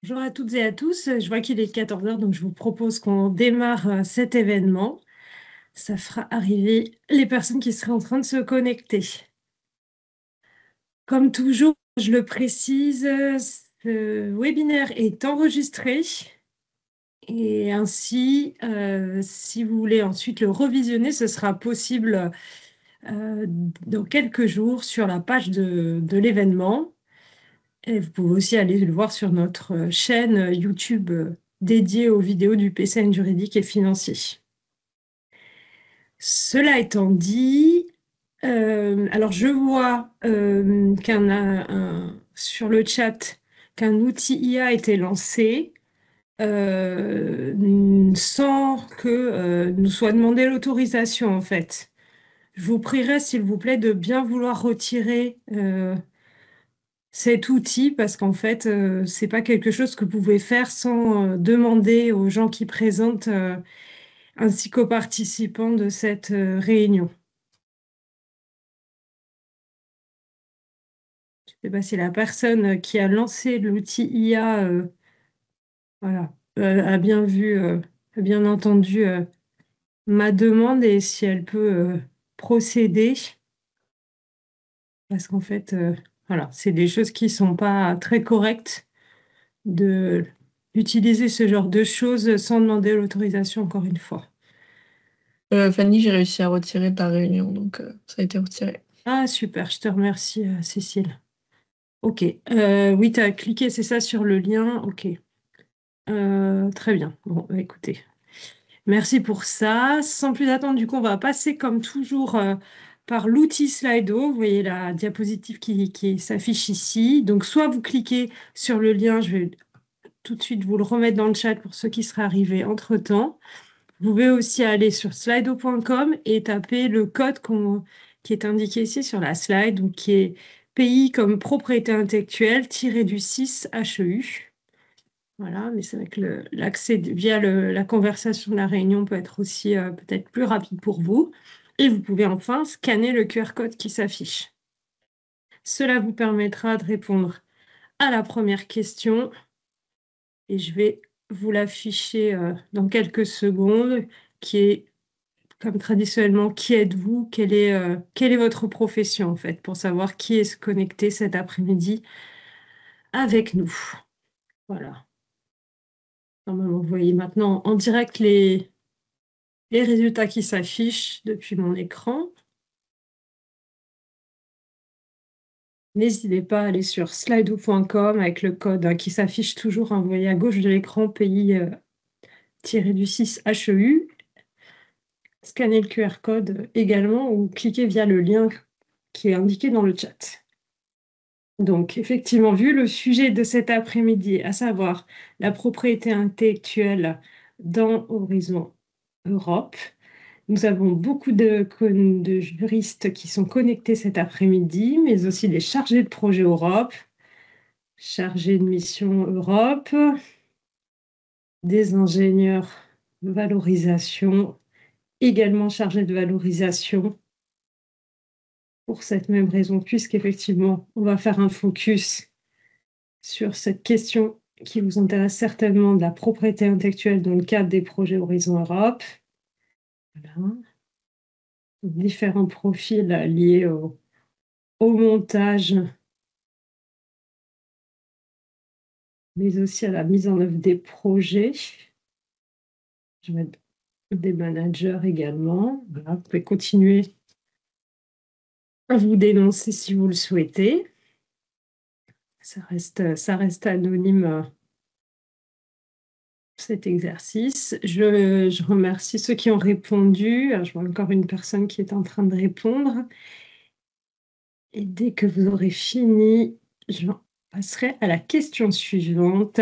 Bonjour à toutes et à tous. Je vois qu'il est 14 heures, donc je vous propose qu'on démarre cet événement. Ça fera arriver les personnes qui seraient en train de se connecter. Comme toujours, je le précise, ce webinaire est enregistré et ainsi, si vous voulez ensuite le revisionner, ce sera possible dans quelques jours sur la page de l'événement. Et vous pouvez aussi aller le voir sur notre chaîne YouTube dédiée aux vidéos du PCN juridique et financier. Cela étant dit, alors je vois sur le chat qu'un outil IA a été lancé sans que nous soit demandé l'autorisation en fait. Je vous prierai s'il vous plaît de bien vouloir retirer cet outil parce qu'en fait, c'est pas quelque chose que vous pouvez faire sans demander aux gens qui présentent ainsi qu'aux participants de cette réunion. Je ne sais pas si la personne qui a lancé l'outil IA voilà, a bien vu, a bien entendu ma demande et si elle peut procéder parce qu'en fait, voilà, c'est des choses qui sont pas très correctes de d'utiliser ce genre de choses sans demander l'autorisation encore une fois. Fanny, j'ai réussi à retirer ta réunion, donc ça a été retiré. Ah, super, je te remercie, Cécile. Ok, oui, tu as cliqué, c'est ça, sur le lien. Ok. Très bien. Bon, bah, écoutez, merci pour ça. Sans plus attendre, du coup, on va passer comme toujours par l'outil Slido. Vous voyez la diapositive qui s'affiche ici. Donc, soit vous cliquez sur le lien, je vais tout de suite vous le remettre dans le chat pour ceux qui seraient arrivés entre-temps. Vous pouvez aussi aller sur slido.com et taper le code qui est indiqué ici sur la slide, donc qui est pays comme propriété intellectuelle tiré du 6 HEU. Voilà, mais c'est vrai que l'accès via la conversation de la réunion peut être aussi peut-être plus rapide pour vous. Et vous pouvez enfin scanner le QR code qui s'affiche. Cela vous permettra de répondre à la première question et je vais vous l'afficher dans quelques secondes, qui est comme traditionnellement, qui êtes-vous? Quelle est votre profession en fait, pour savoir qui est se connecté cet après-midi avec nous. Voilà. Normalement, vous voyez maintenant en direct les résultats qui s'affichent depuis mon écran. N'hésitez pas à aller sur slido.com avec le code qui s'affiche toujours, vous voyez à gauche de l'écran, pays tiré du 6 HEU. Scannez le QR code également ou cliquez via le lien qui est indiqué dans le chat. Donc, effectivement, vu le sujet de cet après-midi, à savoir la propriété intellectuelle dans Horizon Europe, nous avons beaucoup de juristes qui sont connectés cet après-midi, mais aussi des chargés de projet Europe, chargés de mission Europe, des ingénieurs de valorisation, également chargés de valorisation, pour cette même raison, puisqu'effectivement, on va faire un focus sur cette question qui vous intéresse certainement de la propriété intellectuelle dans le cadre des projets Horizon Europe. Voilà. Différents profils liés au montage, mais aussi à la mise en œuvre des projets. Je vais mettre des managers également. Voilà, vous pouvez continuer à vous dénoncer si vous le souhaitez. Ça reste anonyme cet exercice. Je remercie ceux qui ont répondu. Alors, je vois encore une personne qui est en train de répondre. Et dès que vous aurez fini, je passerai à la question suivante.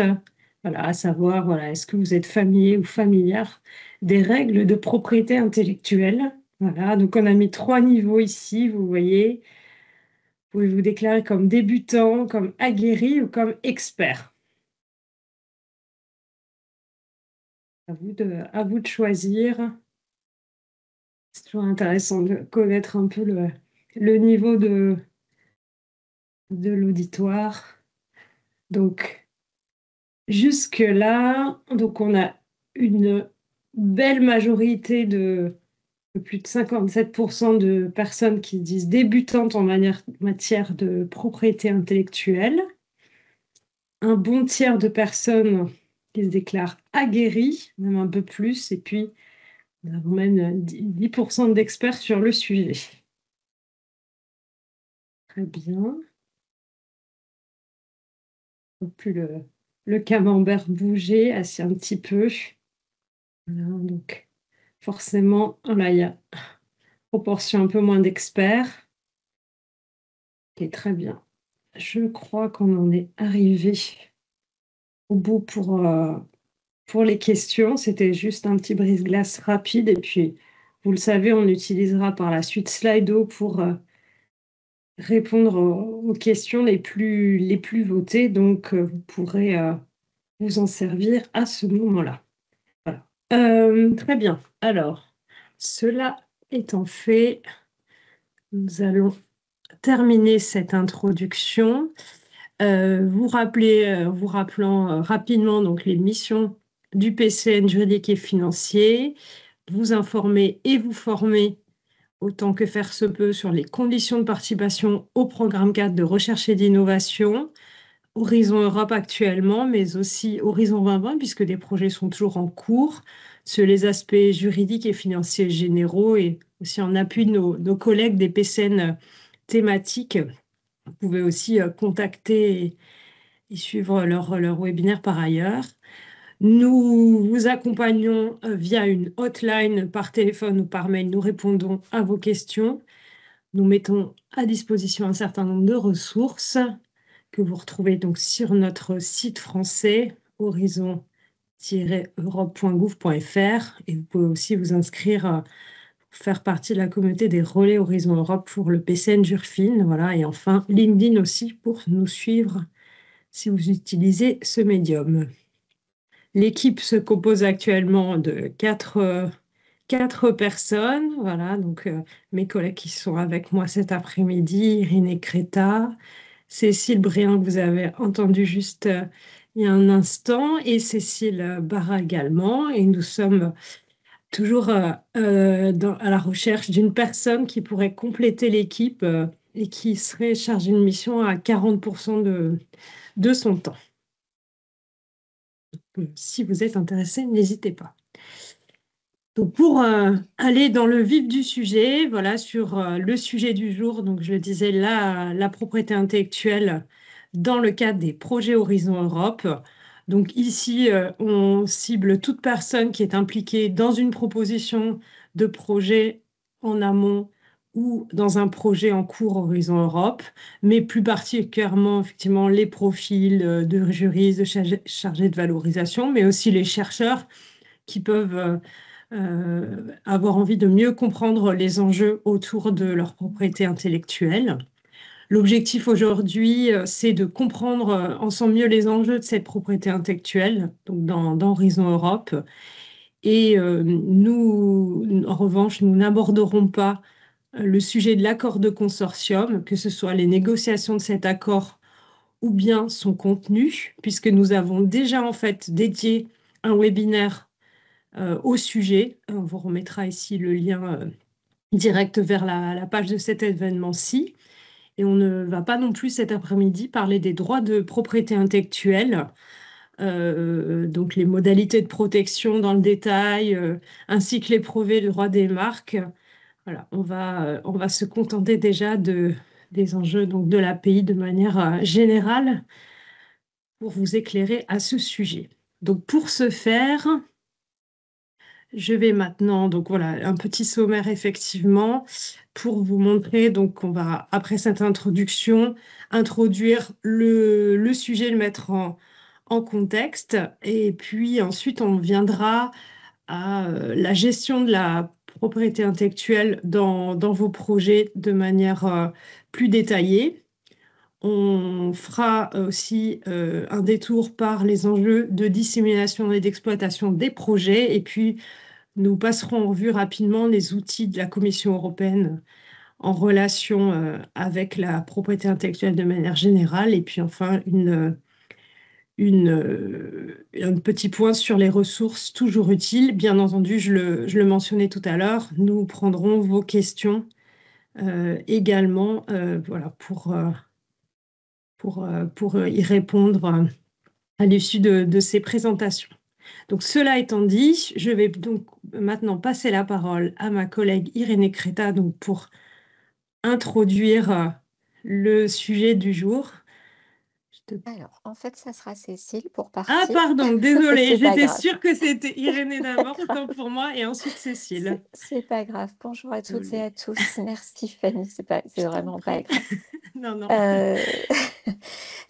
Voilà, à savoir, voilà, est-ce que vous êtes familier ou familière des règles de propriété intellectuelle? Voilà, donc on a mis 3 niveaux ici, vous voyez. Vous pouvez vous déclarer comme débutant, comme aguerri ou comme expert. À vous de choisir. C'est toujours intéressant de connaître un peu le niveau de l'auditoire. Donc, Jusque-là, donc on a une belle majorité de plus de 57% de personnes qui se disent débutantes en matière de propriété intellectuelle, un bon tiers de personnes qui se déclarent aguerries, même un peu plus, et puis nous avons même 10% d'experts sur le sujet. Très bien. On peut le camembert bouger assez un petit peu. Voilà, donc forcément, là, il y a proportion un peu moins d'experts. Et très bien. Je crois qu'on en est arrivé au bout pour les questions. C'était juste un petit brise-glace rapide. Et puis, vous le savez, on utilisera par la suite Slido pour répondre aux questions les plus votées. Donc, vous pourrez vous en servir à ce moment-là. Voilà. Très bien. Alors, cela étant fait, nous allons terminer cette introduction. Vous rappelant rapidement donc les missions du PCN juridique et financier, vous informer et vous former autant que faire se peut sur les conditions de participation au programme 4 de recherche et d'innovation, Horizon Europe actuellement, mais aussi Horizon 2020, puisque des projets sont toujours en cours, sur les aspects juridiques et financiers généraux et aussi en appui de nos collègues des PCN thématiques. Vous pouvez aussi contacter et suivre leur webinaire par ailleurs. Nous vous accompagnons via une hotline par téléphone ou par mail. Nous répondons à vos questions. Nous mettons à disposition un certain nombre de ressources que vous retrouvez donc sur notre site français horizon-europe.gouv.fr et vous pouvez aussi vous inscrire pour faire partie de la communauté des relais Horizon Europe pour le PCN Jurfin. Voilà, et enfin LinkedIn aussi pour nous suivre si vous utilisez ce médium. L'équipe se compose actuellement de quatre personnes. Voilà, donc mes collègues qui sont avec moi cet après-midi, Irénée Créta, Cécile Bréant, que vous avez entendu juste il y a un instant, et Cécile Barra également. Et nous sommes toujours à la recherche d'une personne qui pourrait compléter l'équipe et qui serait chargée d'une mission à 40% de son temps. Si vous êtes intéressé, n'hésitez pas. Donc pour aller dans le vif du sujet, voilà, sur le sujet du jour, donc je le disais, la propriété intellectuelle dans le cadre des projets Horizon Europe. Donc ici, on cible toute personne qui est impliquée dans une proposition de projet en amont ou dans un projet en cours Horizon Europe, mais plus particulièrement, effectivement, les profils de juristes, de chargés de valorisation, mais aussi les chercheurs qui peuvent avoir envie de mieux comprendre les enjeux autour de leur propriété intellectuelle. L'objectif aujourd'hui, c'est de comprendre ensemble mieux les enjeux de cette propriété intellectuelle, donc dans Horizon Europe. Et nous, en revanche, nous n'aborderons pas le sujet de l'accord de consortium, que ce soit les négociations de cet accord ou bien son contenu, puisque nous avons déjà en fait dédié un webinaire au sujet. On vous remettra ici le lien direct vers la page de cet événement-ci. Et on ne va pas non plus cet après-midi parler des droits de propriété intellectuelle, donc les modalités de protection dans le détail, ainsi que les brevets de droit des marques. Voilà, on va se contenter déjà des enjeux donc, de l'API de manière générale pour vous éclairer à ce sujet. Donc pour ce faire, je vais maintenant, donc voilà, un petit sommaire effectivement pour vous montrer, donc on va, après cette introduction, introduire le sujet, le mettre en contexte, et puis ensuite on viendra à la gestion de la propriété intellectuelle dans vos projets de manière plus détaillée. On fera aussi un détour par les enjeux de dissémination et d'exploitation des projets, et puis nous passerons en revue rapidement les outils de la Commission européenne en relation avec la propriété intellectuelle de manière générale. Et puis enfin, un petit point sur les ressources toujours utiles. Bien entendu, je le mentionnais tout à l'heure, nous prendrons vos questions également voilà, pour y répondre à l'issue de ces présentations. Donc, cela étant dit, je vais donc maintenant passer la parole à ma collègue Irénée Créta donc, pour introduire le sujet du jour. Alors, en fait, ça sera Cécile pour Ah, partir. pardon, désolée, C'est pas j'étais grave. sûre que c'était Irénée C'est pas d'abord, grave. autant pour moi, et ensuite Cécile. C'est pas grave. Bonjour à toutes et Désolée. à tous. Merci Fanny, c'est Je t'en vraiment pas prie. grave. Non, non.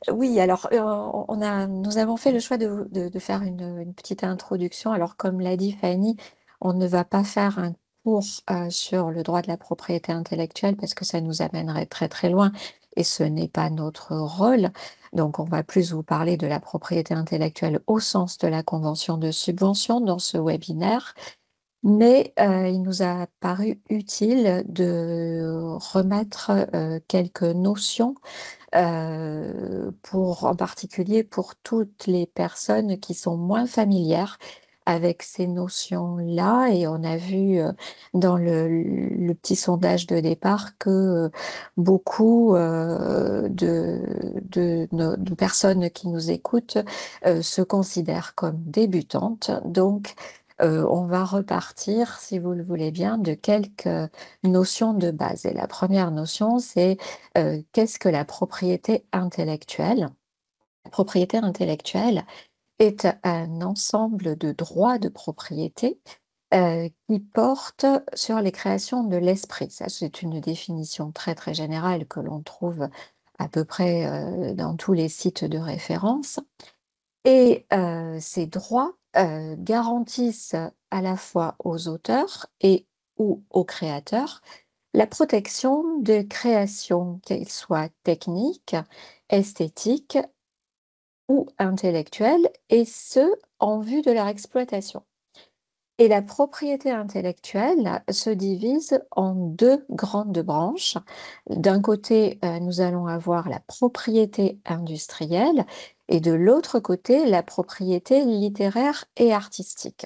Oui, alors nous avons fait le choix de faire une petite introduction. Alors, comme l'a dit Fanny, on ne va pas faire un cours sur le droit de la propriété intellectuelle parce que ça nous amènerait très très loin et ce n'est pas notre rôle. Donc, on va plus vous parler de la propriété intellectuelle au sens de la convention de subvention dans ce webinaire. Mais il nous a paru utile de remettre quelques notions en particulier pour toutes les personnes qui sont moins familières avec ces notions-là. Et on a vu dans le petit sondage de départ que beaucoup de personnes qui nous écoutent se considèrent comme débutantes. Donc, on va repartir, si vous le voulez bien, de quelques notions de base. Et la première notion, c'est qu'est-ce que la propriété intellectuelle? La propriété intellectuelle est un ensemble de droits de propriété qui portent sur les créations de l'esprit. Ça, c'est une définition très très générale que l'on trouve à peu près dans tous les sites de référence. Et ces droits garantissent à la fois aux auteurs et ou aux créateurs la protection de créations, qu'elles soient techniques, esthétiques ou intellectuelles, et ce, en vue de leur exploitation. Et la propriété intellectuelle se divise en deux grandes branches. D'un côté, nous allons avoir la propriété industrielle et de l'autre côté, la propriété littéraire et artistique.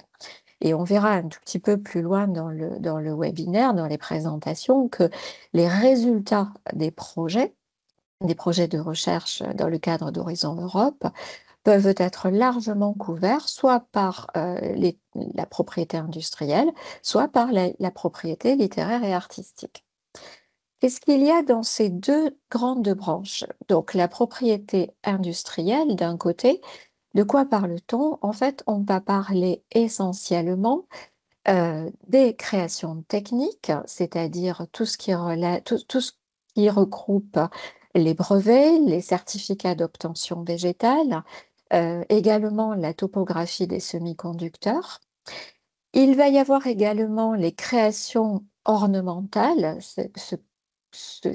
Et on verra un tout petit peu plus loin dans le webinaire, dans les présentations, que les résultats des projets de recherche dans le cadre d'Horizon Europe, peuvent être largement couverts soit par la propriété industrielle, soit par la propriété littéraire et artistique. Qu'est-ce qu'il y a dans ces deux grandes branches? Donc la propriété industrielle d'un côté, de quoi parle-t-on? En fait, on va parler essentiellement des créations techniques, c'est-à-dire tout ce qui regroupe les brevets, les certificats d'obtention végétale, également la topographie des semi-conducteurs. Il va y avoir également les créations ornementales,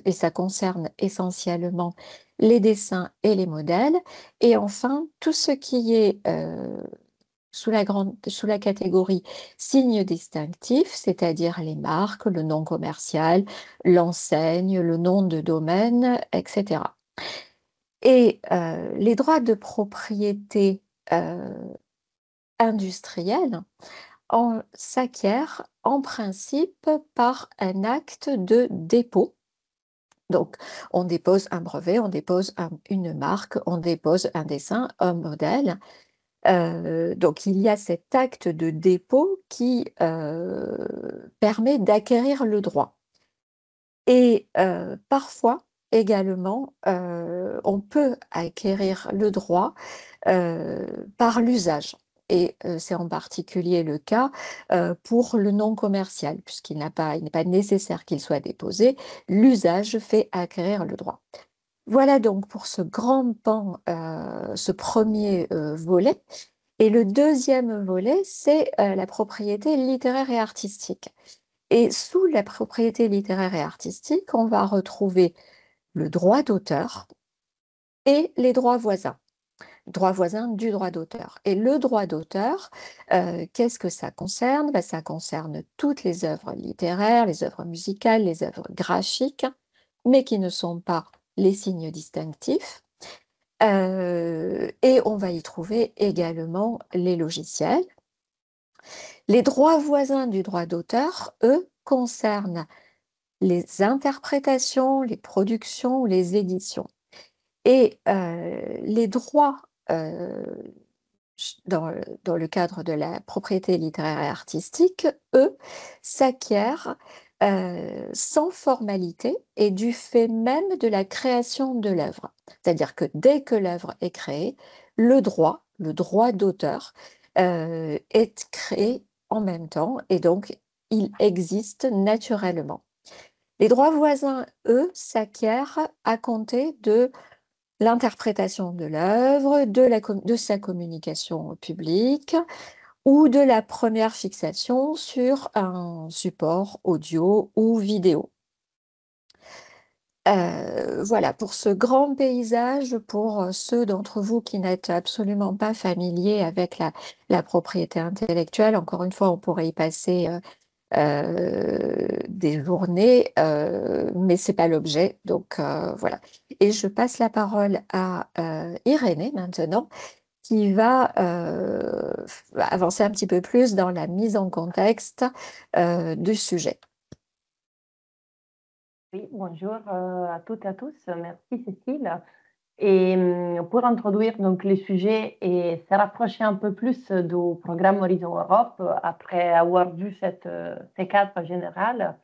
et ça concerne essentiellement les dessins et les modèles. Et enfin, tout ce qui est sous la catégorie signes distinctifs, c'est-à-dire les marques, le nom commercial, l'enseigne, le nom de domaine, etc. Et les droits de propriété industrielle s'acquièrent en principe par un acte de dépôt. Donc, on dépose un brevet, on dépose une marque, on dépose un dessin, un modèle. Donc, il y a cet acte de dépôt qui permet d'acquérir le droit. Et parfois, également, on peut acquérir le droit par l'usage. Et c'est en particulier le cas pour le nom commercial, puisqu'il n'est pas nécessaire qu'il soit déposé. L'usage fait acquérir le droit. Voilà donc pour ce grand pan, ce premier volet. Et le deuxième volet, c'est la propriété littéraire et artistique. Et sous la propriété littéraire et artistique, on va retrouver le droit d'auteur et les droits voisins du droit d'auteur. Et le droit d'auteur, qu'est-ce que ça concerne? Ben, ça concerne toutes les œuvres littéraires, les œuvres musicales, les œuvres graphiques, mais qui ne sont pas les signes distinctifs. Et on va y trouver également les logiciels. Les droits voisins du droit d'auteur, eux, concernent les interprétations, les productions ou les éditions. Et les droits dans le cadre de la propriété littéraire et artistique, eux, s'acquièrent sans formalité et du fait même de la création de l'œuvre. C'est-à-dire que dès que l'œuvre est créée, le droit d'auteur, est créé en même temps et donc il existe naturellement. Les droits voisins, eux, s'acquièrent à compter de l'interprétation de l'œuvre, de sa communication au public ou de la première fixation sur un support audio ou vidéo. Voilà, pour ce grand paysage, pour ceux d'entre vous qui n'êtes absolument pas familiers avec la propriété intellectuelle, encore une fois, on pourrait y passer des journées, mais c'est pas l'objet. Donc voilà. Et je passe la parole à Irénée maintenant, qui va avancer un petit peu plus dans la mise en contexte du sujet. Oui, bonjour à toutes et à tous. Merci Cécile. Et pour introduire donc les sujets et se rapprocher un peu plus du programme Horizon Europe, après avoir vu ces cadres généraux,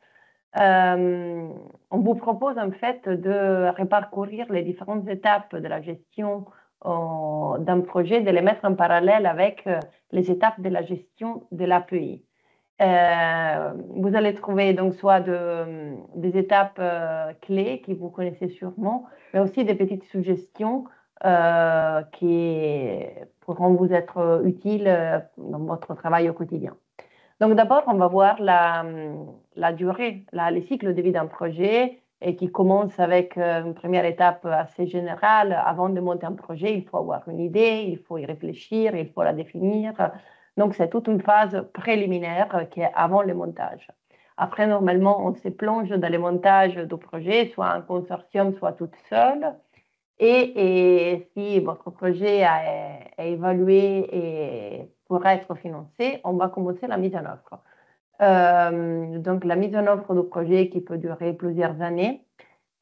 on vous propose en fait de reparcourir les différentes étapes de la gestion d'un projet, de les mettre en parallèle avec les étapes de la gestion de l'API. Vous allez trouver donc soit des étapes clés que vous connaissez sûrement, mais aussi des petites suggestions qui pourront vous être utiles dans votre travail au quotidien. Donc d'abord, on va voir la durée, les cycles de vie d'un projet et qui commence avec une première étape assez générale. Avant de monter un projet, il faut avoir une idée, il faut y réfléchir, il faut la définir. Donc c'est toute une phase préliminaire qui est avant le montage. Après, normalement, on se plonge dans le montage du projet, soit en consortium, soit toute seule. Et si votre projet est évalué et pour être financé, on va commencer la mise en œuvre. Donc, la mise en œuvre du projet qui peut durer plusieurs années.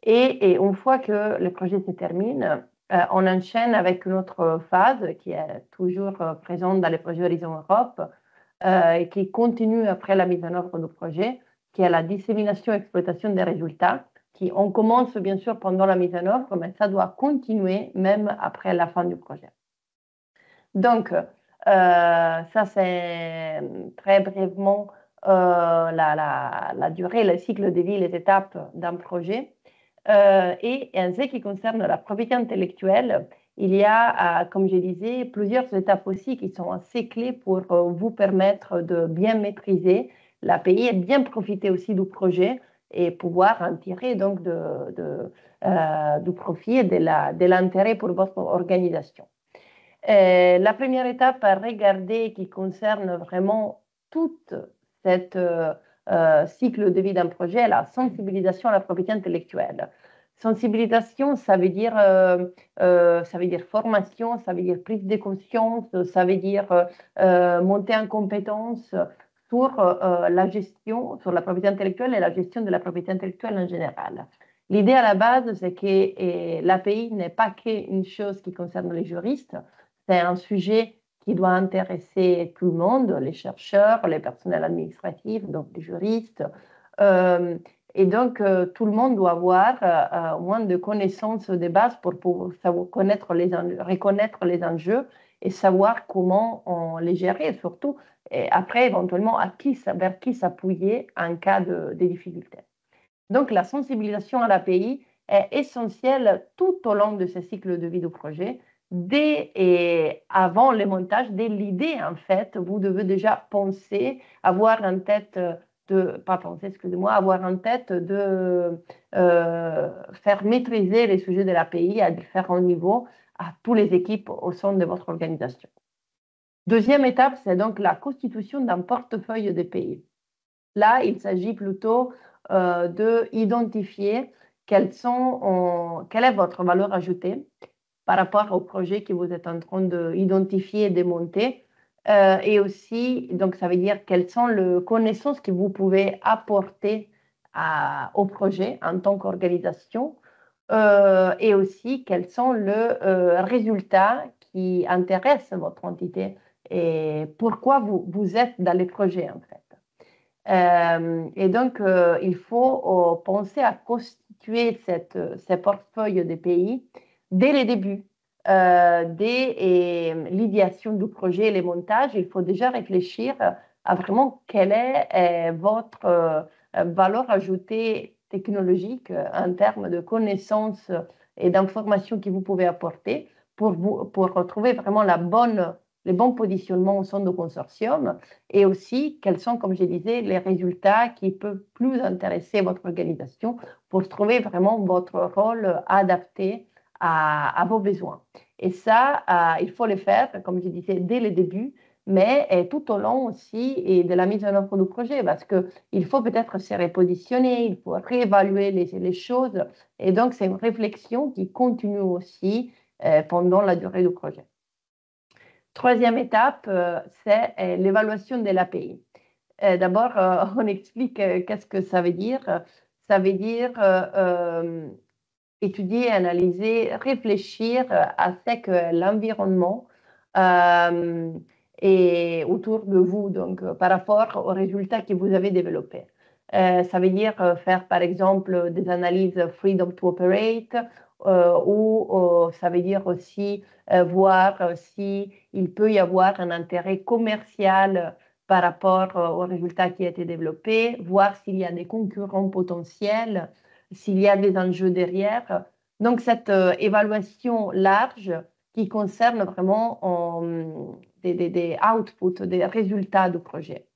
Et une fois que le projet se termine, on enchaîne avec une autre phase qui est toujours présente dans les projets Horizon Europe et qui continue après la mise en œuvre du projet, qui est la dissémination et exploitation des résultats. On commence bien sûr pendant la mise en œuvre, mais ça doit continuer même après la fin du projet. Donc, ça c'est très brièvement la durée, le cycle de vie, les étapes d'un projet. Et en ce qui concerne la propriété intellectuelle, il y a, comme je disais, plusieurs étapes aussi qui sont assez clés pour vous permettre de bien maîtriser l'API et bien profiter aussi du projet et pouvoir en tirer donc du profit et de l'intérêt pour votre organisation. La première étape à regarder qui concerne vraiment toute cette cycle de vie d'un projet, la sensibilisation à la propriété intellectuelle. Sensibilisation, ça veut dire formation, ça veut dire prise de conscience, ça veut dire monter en compétence sur la gestion, sur la propriété intellectuelle et la gestion de la propriété intellectuelle en général. L'idée à la base, c'est que l'API n'est pas qu'une chose qui concerne les juristes, c'est un sujet qui doit intéresser tout le monde, les chercheurs, les personnels administratifs, donc les juristes. Et donc, tout le monde doit avoir au moins de connaissances de base pour pouvoir reconnaître les enjeux et savoir comment on les gérer, surtout, et après, éventuellement, vers qui s'appuyer en cas de difficultés. Donc, la sensibilisation à l'API est essentielle tout au long de ce cycle de vie du projet. Dès et avant le montage, dès l'idée, en fait, vous devez déjà penser, avoir en tête avoir en tête de faire maîtriser les sujets de l'API à différents niveaux à toutes les équipes au sein de votre organisation. Deuxième étape, c'est donc la constitution d'un portefeuille d'API. Là, il s'agit plutôt d'identifier quelle est votre valeur ajoutée par rapport au projet que vous êtes en train d'identifier et de monter. Et aussi, donc ça veut dire quelles sont les connaissances que vous pouvez apporter au projet en tant qu'organisation, et aussi quels sont les résultats qui intéressent votre entité et pourquoi vous êtes dans les projets en fait. Et donc, il faut penser à constituer ce portefeuille de pays dès le début. Dès l'idéation du projet et le montage, il faut déjà réfléchir à vraiment quelle est votre valeur ajoutée technologique en termes de connaissances et d'informations que vous pouvez apporter pour retrouver vraiment les bons positionnements au sein du consortium et aussi quels sont, comme je disais, les résultats qui peuvent plus intéresser votre organisation pour trouver vraiment votre rôle adapté à vos besoins. Et ça, il faut le faire, comme je disais, dès le début, mais tout au long aussi et de la mise en œuvre du projet, parce qu'il faut peut-être se repositionner, il faut réévaluer les choses. Et donc, c'est une réflexion qui continue aussi pendant la durée du projet. Troisième étape, c'est l'évaluation de l'API. D'abord, on explique qu'est-ce que ça veut dire. Ça veut dire étudier, analyser, réfléchir à ce que l'environnement est autour de vous, donc par rapport aux résultats que vous avez développés. Ça veut dire faire, par exemple, des analyses Freedom to Operate, ou ça veut dire aussi voir s'il peut y avoir un intérêt commercial par rapport aux résultats qui ont été développés, voir s'il y a des concurrents potentiels, s'il y a des enjeux derrière. Donc, cette évaluation large qui concerne vraiment des outputs, des résultats du projet.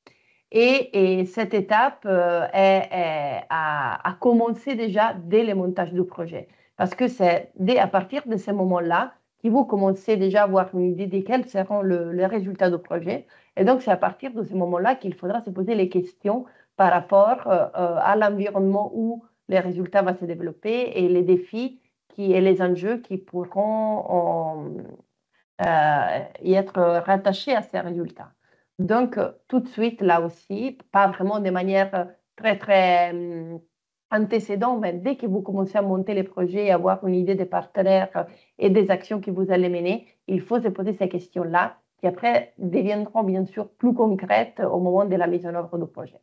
Et cette étape a commencé déjà dès le montage du projet. Parce que c'est à partir de ce moment-là que vous commencez déjà à avoir une idée de quels seront les résultats du projet. Et donc, c'est à partir de ce moment-là qu'il faudra se poser les questions par rapport à l'environnement où les résultats vont se développer et les défis et les enjeux qui pourront y être rattachés à ces résultats. Donc, tout de suite, là aussi, pas vraiment de manière très, très antécédente, mais dès que vous commencez à monter les projets et avoir une idée des partenaires et des actions que vous allez mener, il faut se poser ces questions-là qui après deviendront bien sûr plus concrètes au moment de la mise en œuvre du projet.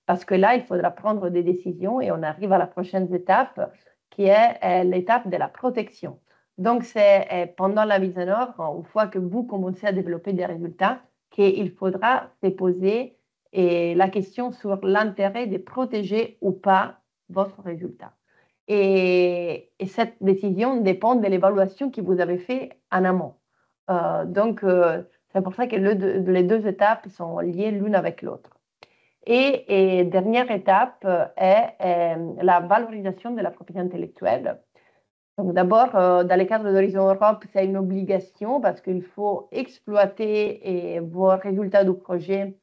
Parce que là, il faudra prendre des décisions et on arrive à la prochaine étape qui est l'étape de la protection. Donc, c'est pendant la mise en œuvre, une fois que vous commencez à développer des résultats, qu'il faudra se poser la question sur l'intérêt de protéger ou pas votre résultat. Et cette décision dépend de l'évaluation que vous avez faite en amont. Donc, c'est pour ça que les deux étapes sont liées l'une avec l'autre. Et dernière étape est la valorisation de la propriété intellectuelle. Donc d'abord, dans le cadre d'Horizon Europe, c'est une obligation parce qu'il faut exploiter vos résultats du projet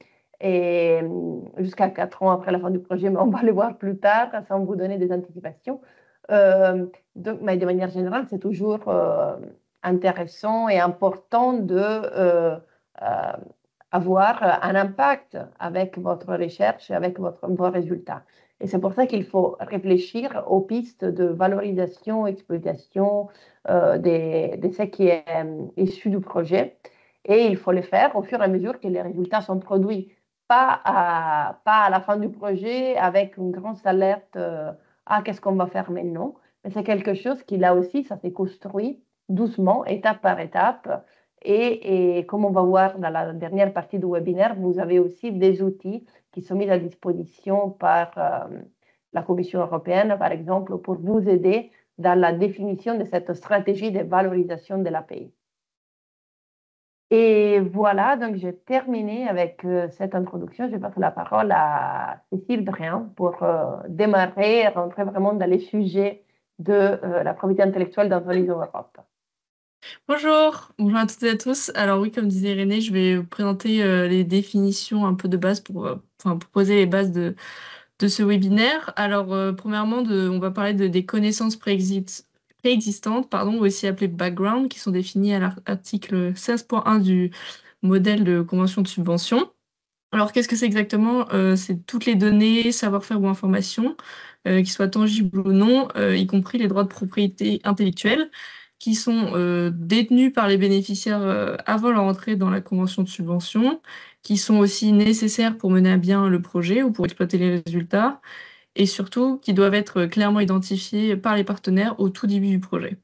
jusqu'à 4 ans après la fin du projet, mais on va le voir plus tard sans vous donner des anticipations. Donc, mais de manière générale, c'est toujours intéressant et important de avoir un impact avec votre recherche, avec vos résultats. Et c'est pour ça qu'il faut réfléchir aux pistes de valorisation, exploitation de ce qui est issu du projet. Et il faut le faire au fur et à mesure que les résultats sont produits. Pas à la fin du projet avec une grande alerte qu'est-ce qu'on va faire maintenant. Mais c'est quelque chose qui, là aussi, ça s'est construit doucement, étape par étape. Et comme on va voir dans la dernière partie du webinaire, vous avez aussi des outils qui sont mis à disposition par la Commission européenne, par exemple, pour vous aider dans la définition de cette stratégie de valorisation de l'API. Et voilà, donc j'ai terminé avec cette introduction. Je passe la parole à Cécile Briand pour démarrer et rentrer vraiment dans les sujets de la propriété intellectuelle dans Horizon Europe. Bonjour à toutes et à tous. Alors oui, comme disait Irénée, je vais vous présenter les définitions un peu de base pour poser les bases de ce webinaire. Alors premièrement, on va parler des connaissances préexistantes, pardon, aussi appelées background, qui sont définies à l'article 16.1 du modèle de convention de subvention. Alors, qu'est-ce que c'est exactement? C'est toutes les données, savoir-faire ou informations, qui soient tangibles ou non, y compris les droits de propriété intellectuelle, qui sont détenus par les bénéficiaires avant leur entrée dans la convention de subvention, qui sont aussi nécessaires pour mener à bien le projet ou pour exploiter les résultats, et surtout qui doivent être clairement identifiés par les partenaires au tout début du projet.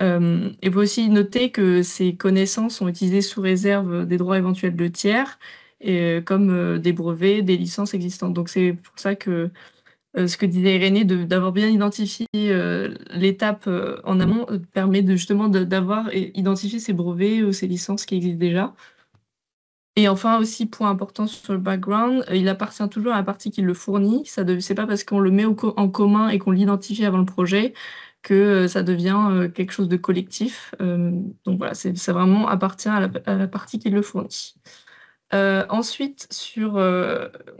Il faut aussi noter que ces connaissances sont utilisées sous réserve des droits éventuels de tiers, comme des brevets, des licences existantes. Donc c'est pour ça que ce que disait Irénée, d'avoir bien identifié l'étape en amont permet justement d'avoir identifié ces brevets ou ces licences qui existent déjà. Et enfin aussi, point important sur le background, il appartient toujours à la partie qui le fournit. C'est pas parce qu'on le met en commun et qu'on l'identifie avant le projet que ça devient quelque chose de collectif. Donc voilà, ça vraiment appartient à la partie qui le fournit. Ensuite,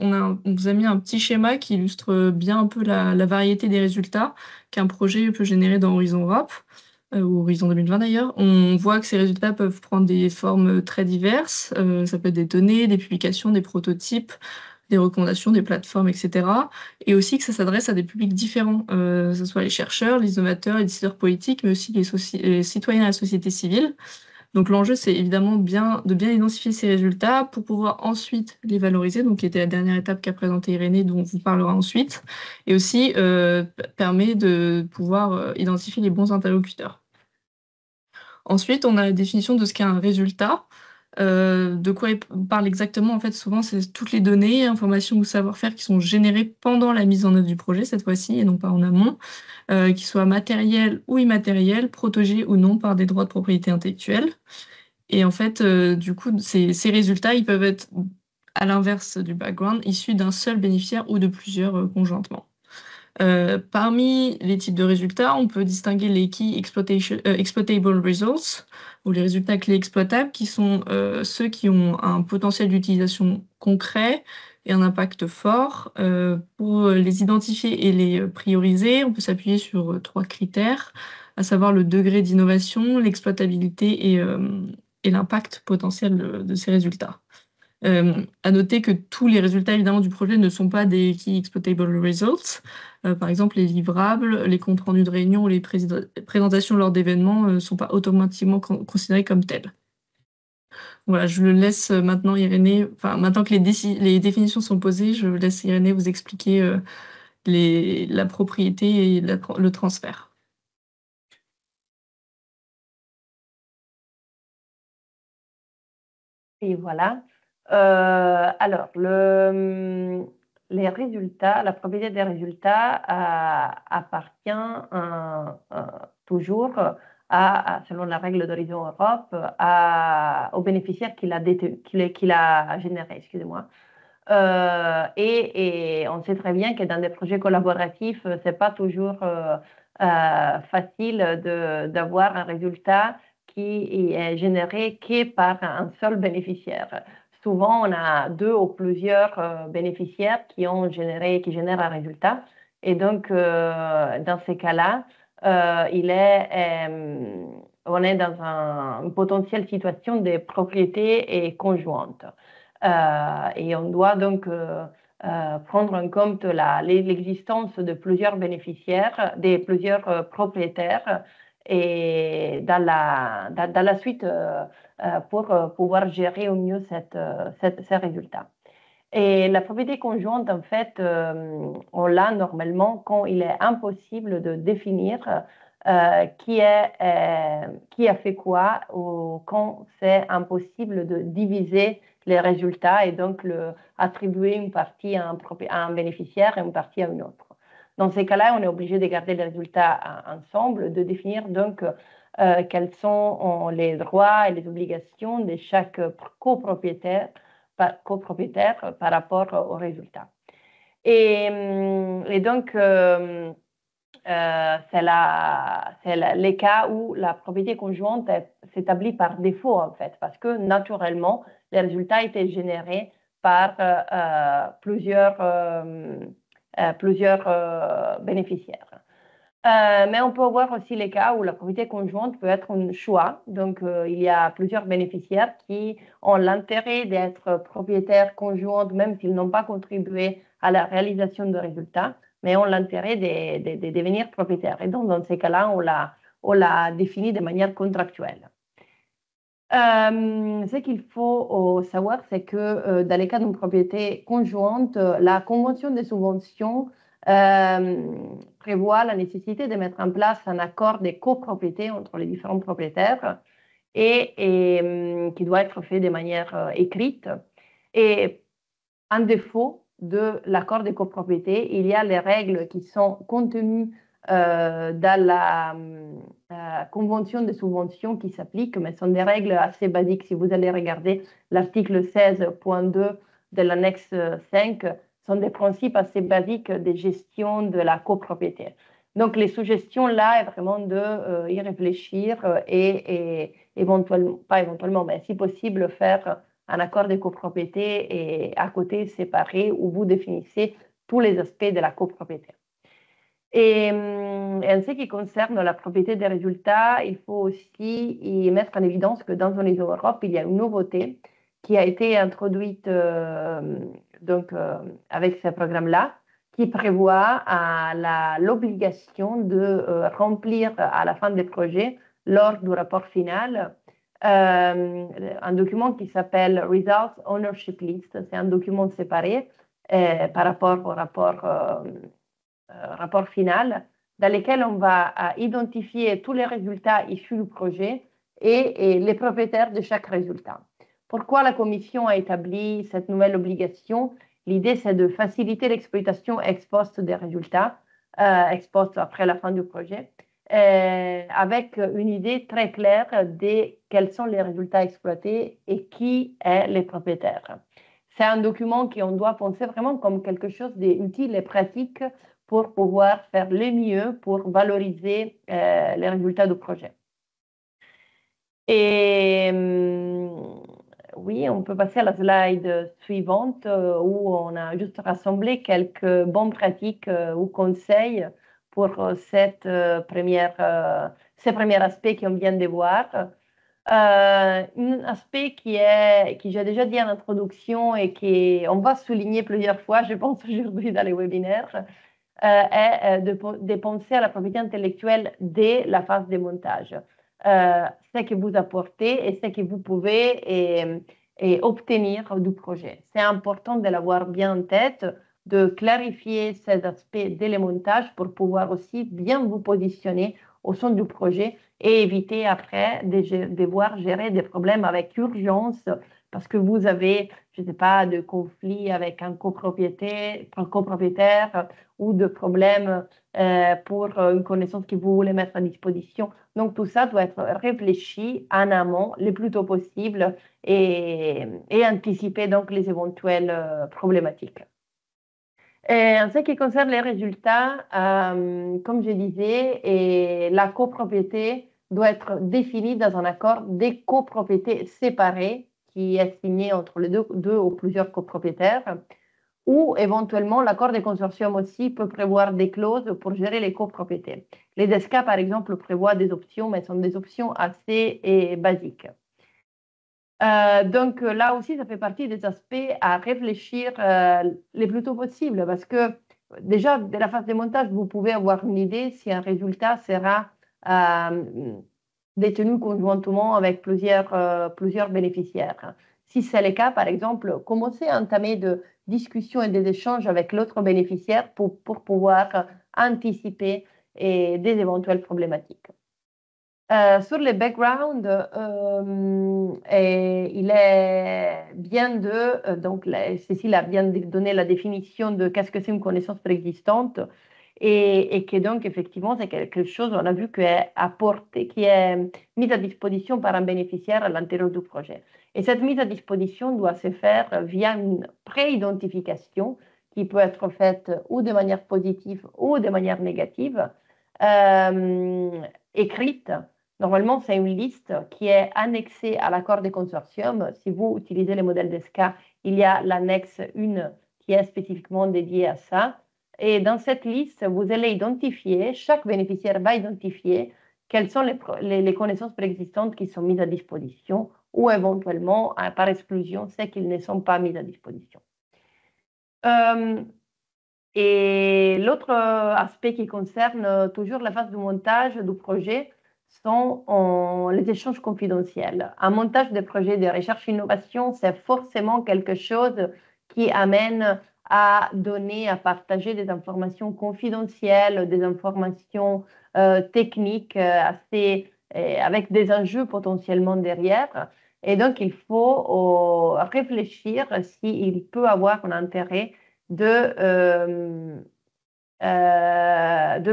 on vous a mis un petit schéma qui illustre bien un peu la variété des résultats qu'un projet peut générer dans Horizon Europe, ou Horizon 2020 d'ailleurs. On voit que ces résultats peuvent prendre des formes très diverses. Ça peut être des données, des publications, des prototypes, des recommandations, des plateformes, etc. Et aussi que ça s'adresse à des publics différents, que ce soit les chercheurs, les innovateurs, les décideurs politiques, mais aussi les citoyens et la société civile. Donc l'enjeu, c'est évidemment de bien identifier ces résultats pour pouvoir ensuite les valoriser, donc qui était la dernière étape qu'a présentée Irénée, dont on vous parlera ensuite, et aussi permet de pouvoir identifier les bons interlocuteurs. Ensuite, on a la définition de ce qu'est un résultat. De quoi il parle exactement? En fait, souvent, c'est toutes les données, informations ou savoir-faire qui sont générés pendant la mise en œuvre du projet, cette fois-ci, et non pas en amont, qui soient matériels ou immatériels, protégés ou non par des droits de propriété intellectuelle. Et en fait, du coup, ces résultats, ils peuvent être, à l'inverse du background, issus d'un seul bénéficiaire ou de plusieurs conjointement. Parmi les types de résultats, on peut distinguer les Key Exploitable Results, ou les résultats clés exploitables, qui sont ceux qui ont un potentiel d'utilisation concret et un impact fort. Pour les identifier et les prioriser, on peut s'appuyer sur 3 critères, à savoir le degré d'innovation, l'exploitabilité et l'impact potentiel de ces résultats. À noter que tous les résultats évidemment du projet ne sont pas des Key Exploitable Results. Par exemple, les livrables, les comptes rendus de réunion ou les présentations lors d'événements ne sont pas automatiquement considérés comme tels. Voilà, je le laisse maintenant Irénée, enfin maintenant que les définitions sont posées, je laisse Irénée vous expliquer la propriété et le transfert. Et voilà. Alors, les résultats, la propriété des résultats appartient toujours, selon la règle d'Horizon Europe, au bénéficiaire qui l'a généré, excusez-moi. Et on sait très bien que dans des projets collaboratifs, c'est pas toujours facile d'avoir un résultat qui est généré que par un seul bénéficiaire. Souvent, on a 2 ou plusieurs bénéficiaires qui génèrent un résultat. Et donc, dans ces cas-là, on est dans une potentielle situation de propriété et conjointe. Et on doit donc prendre en compte l'existence de plusieurs bénéficiaires, de plusieurs propriétaires, et dans la suite pour pouvoir gérer au mieux ces résultats. Et la propriété conjointe, en fait, on l'a normalement quand il est impossible de définir qui a fait quoi, ou quand c'est impossible de diviser les résultats et donc attribuer une partie à un bénéficiaire et une partie à une autre. Dans ces cas-là, on est obligé de garder les résultats ensemble, de définir donc quels sont les droits et les obligations de chaque copropriétaire par rapport aux résultats. Et donc, c'est les cas où la propriété conjointe s'établit par défaut, en fait, parce que naturellement, les résultats étaient générés par plusieurs bénéficiaires. Mais on peut voir aussi les cas où la propriété conjointe peut être un choix. Donc, il y a plusieurs bénéficiaires qui ont l'intérêt d'être propriétaires conjoints, même s'ils n'ont pas contribué à la réalisation de résultats, mais ont l'intérêt de devenir propriétaires. Et donc, dans ces cas-là, on l'a défini de manière contractuelle. Ce qu'il faut savoir, c'est que dans les cas d'une propriété conjointe, la convention de subvention prévoit la nécessité de mettre en place un accord de copropriété entre les différents propriétaires et qui doit être fait de manière écrite. Et en défaut de l'accord de copropriété, il y a les règles qui sont contenues dans la convention de subvention qui s'applique, mais sont des règles assez basiques. Si vous allez regarder l'article 16.2 de l'annexe 5, sont des principes assez basiques de gestion de la copropriété. Donc, les suggestions là est vraiment de y réfléchir et éventuellement, pas éventuellement, mais si possible, faire un accord de copropriété et à côté séparé où vous définissez tous les aspects de la copropriété. Et en ce qui concerne la propriété des résultats, il faut aussi y mettre en évidence que dans Horizon Europe, il y a une nouveauté qui a été introduite avec ce programme-là, qui prévoit l'obligation de remplir à la fin des projets, lors du rapport final, un document qui s'appelle Results Ownership List. C'est un document séparé par rapport au rapport final, dans lequel on va identifier tous les résultats issus du projet et les propriétaires de chaque résultat. Pourquoi la Commission a établi cette nouvelle obligation? L'idée, c'est de faciliter l'exploitation ex post des résultats, ex post après la fin du projet, avec une idée très claire de quels sont les résultats exploités et qui est les propriétaires. C'est un document qu'on doit penser vraiment comme quelque chose d'utile et pratique pour pouvoir faire le mieux pour valoriser les résultats du projet. Et oui, on peut passer à la slide suivante où on a juste rassemblé quelques bonnes pratiques ou conseils pour ces premiers aspects qu'on vient de voir. Un aspect qui j'ai déjà dit en introduction et qu'on va souligner plusieurs fois, je pense, aujourd'hui dans les webinaires, est de penser à la propriété intellectuelle dès la phase de montage. Ce que vous apportez et ce que vous pouvez obtenir du projet. C'est important de l'avoir bien en tête, de clarifier ces aspects dès le montage pour pouvoir aussi bien vous positionner au sein du projet et éviter après de devoir gérer des problèmes avec urgence parce que vous avez, je ne sais pas, de conflits avec un copropriétaire ou de problèmes pour une connaissance que vous voulez mettre à disposition. Donc, tout ça doit être réfléchi en amont le plus tôt possible et anticiper donc les éventuelles problématiques. Et en ce qui concerne les résultats, comme je disais, la copropriété doit être définie dans un accord des copropriétés séparées qui est signé entre les deux ou plusieurs copropriétaires, ou éventuellement l'accord des consortiums aussi peut prévoir des clauses pour gérer les copropriétés. Les DESCA, par exemple, prévoient des options, mais sont des options assez basiques. Donc là aussi, ça fait partie des aspects à réfléchir le plus tôt possible parce que déjà, dès la phase de montage, vous pouvez avoir une idée si un résultat sera détenu conjointement avec plusieurs bénéficiaires. Si c'est le cas, par exemple, commencez à entamer des discussions et des échanges avec l'autre bénéficiaire pour pouvoir anticiper des éventuelles problématiques. Sur le background, il est bien donc Cécile a bien donné la définition de qu'est-ce que c'est une connaissance préexistante et que donc effectivement c'est quelque chose, on a vu, qui est mise à disposition par un bénéficiaire à l'intérieur du projet. Et cette mise à disposition doit se faire via une pré-identification qui peut être faite ou de manière positive ou de manière négative, écrite. Normalement, c'est une liste qui est annexée à l'accord des consortiums. Si vous utilisez le modèle DESCA, il y a l'annexe 1 qui est spécifiquement dédiée à ça. Et dans cette liste, vous allez identifier, chaque bénéficiaire va identifier quelles sont les connaissances préexistantes qui sont mises à disposition ou éventuellement, par exclusion, celles qui ne sont pas mises à disposition. Et l'autre aspect qui concerne toujours la phase de montage du projet sont les échanges confidentiels. Un montage de projet de recherche-innovation, c'est forcément quelque chose qui amène à donner, à partager des informations confidentielles, des informations techniques avec des enjeux potentiellement derrière. Et donc, il faut réfléchir s'il peut avoir un intérêt de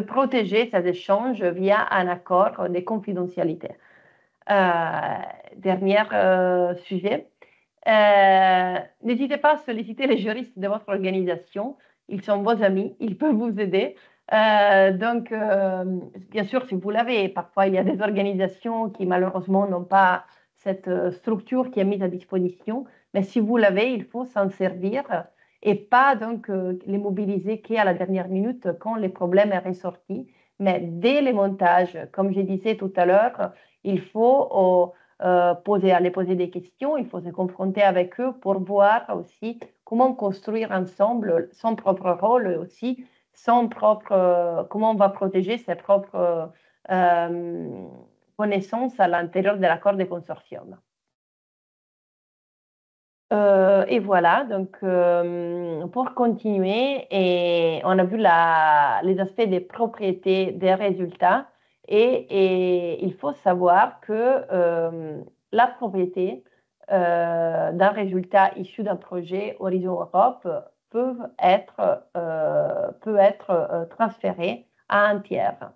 protéger ces échanges via un accord de confidentialité. Dernier sujet. N'hésitez pas à solliciter les juristes de votre organisation. Ils sont vos amis, ils peuvent vous aider. Donc, bien sûr, si vous l'avez, parfois il y a des organisations qui malheureusement n'ont pas cette structure qui est mise à disposition. Mais si vous l'avez, il faut s'en servir et pas donc les mobiliser qu'à la dernière minute quand le problème est ressorti. Mais dès les montages, comme je disais tout à l'heure, il faut aller poser des questions, il faut se confronter avec eux pour voir aussi comment construire ensemble son propre rôle aussi, comment on va protéger ses propres connaissances à l'intérieur de l'accord de consortium. Et voilà, donc pour continuer, on a vu les aspects des propriétés des résultats et il faut savoir que la propriété d'un résultat issu d'un projet Horizon Europe peut être transférée à un tiers.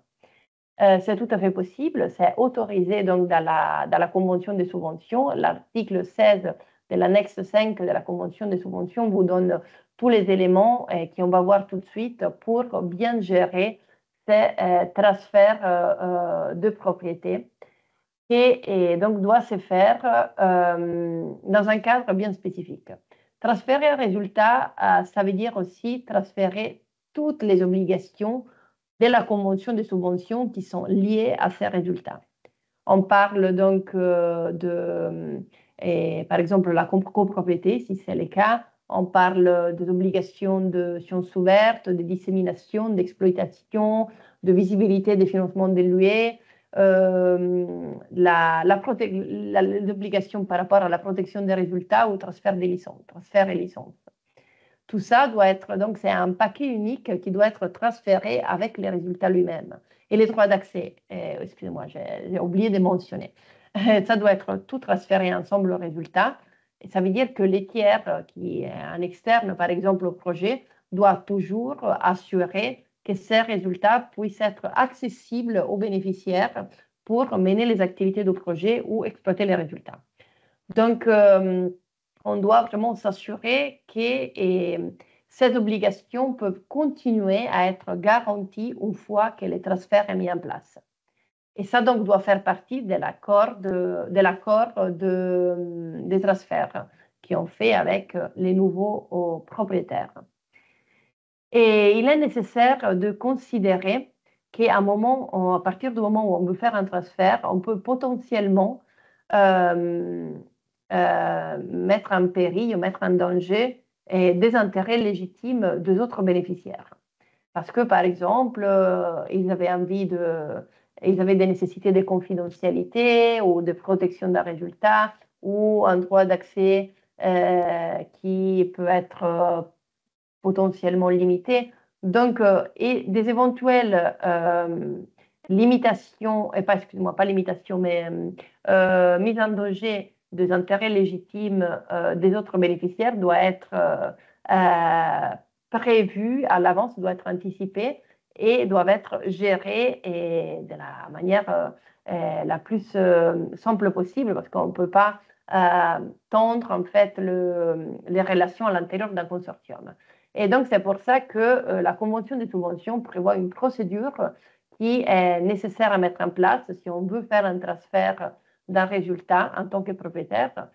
C'est tout à fait possible, c'est autorisé donc dans la convention des subventions. L'article 16 de l'annexe 5 de la convention des subventions vous donne tous les éléments qu'on va voir tout de suite pour bien gérer ces transferts de propriété et donc doit se faire dans un cadre bien spécifique. Transférer un résultat, ça veut dire aussi transférer toutes les obligations de la convention de subvention qui sont liées à ces résultats. On parle donc par exemple, la copropriété, si c'est le cas. On parle des obligations de sciences ouvertes, de dissémination, d'exploitation, de visibilité des financements déloués, l'obligation par rapport à la protection des résultats ou transfert des licences, transfert et licences. Tout ça doit être, donc c'est un paquet unique qui doit être transféré avec les résultats lui-même. Et les droits d'accès, excusez-moi, j'ai oublié de mentionner. Ça doit être tout transféré ensemble au résultat. Et ça veut dire que les tiers, qui est un externe par exemple au projet, doit toujours assurer que ces résultats puissent être accessibles aux bénéficiaires pour mener les activités du projet ou exploiter les résultats. Donc, on doit vraiment s'assurer que ces obligations peuvent continuer à être garanties une fois que le transfert est mis en place. Et ça, donc, doit faire partie de l'accord des transferts qu'on fait avec les nouveaux propriétaires. Et il est nécessaire de considérer qu'à partir du moment où on veut faire un transfert, on peut potentiellement mettre en péril, mettre en danger des intérêts légitimes des autres bénéficiaires. Parce que, par exemple, ils avaient des nécessités de confidentialité ou de protection d'un résultat ou un droit d'accès qui peut être potentiellement limité. Donc, et des éventuelles limitations, pas limitations, mais mise en danger des intérêts légitimes des autres bénéficiaires doit être prévu à l'avance, doit être anticipé et doivent être gérés de la manière la plus simple possible parce qu'on ne peut pas tendre en fait les relations à l'intérieur d'un consortium. Et donc, c'est pour ça que la convention de subvention prévoit une procédure qui est nécessaire à mettre en place si on veut faire un transfert d'un résultat en tant que propriétaire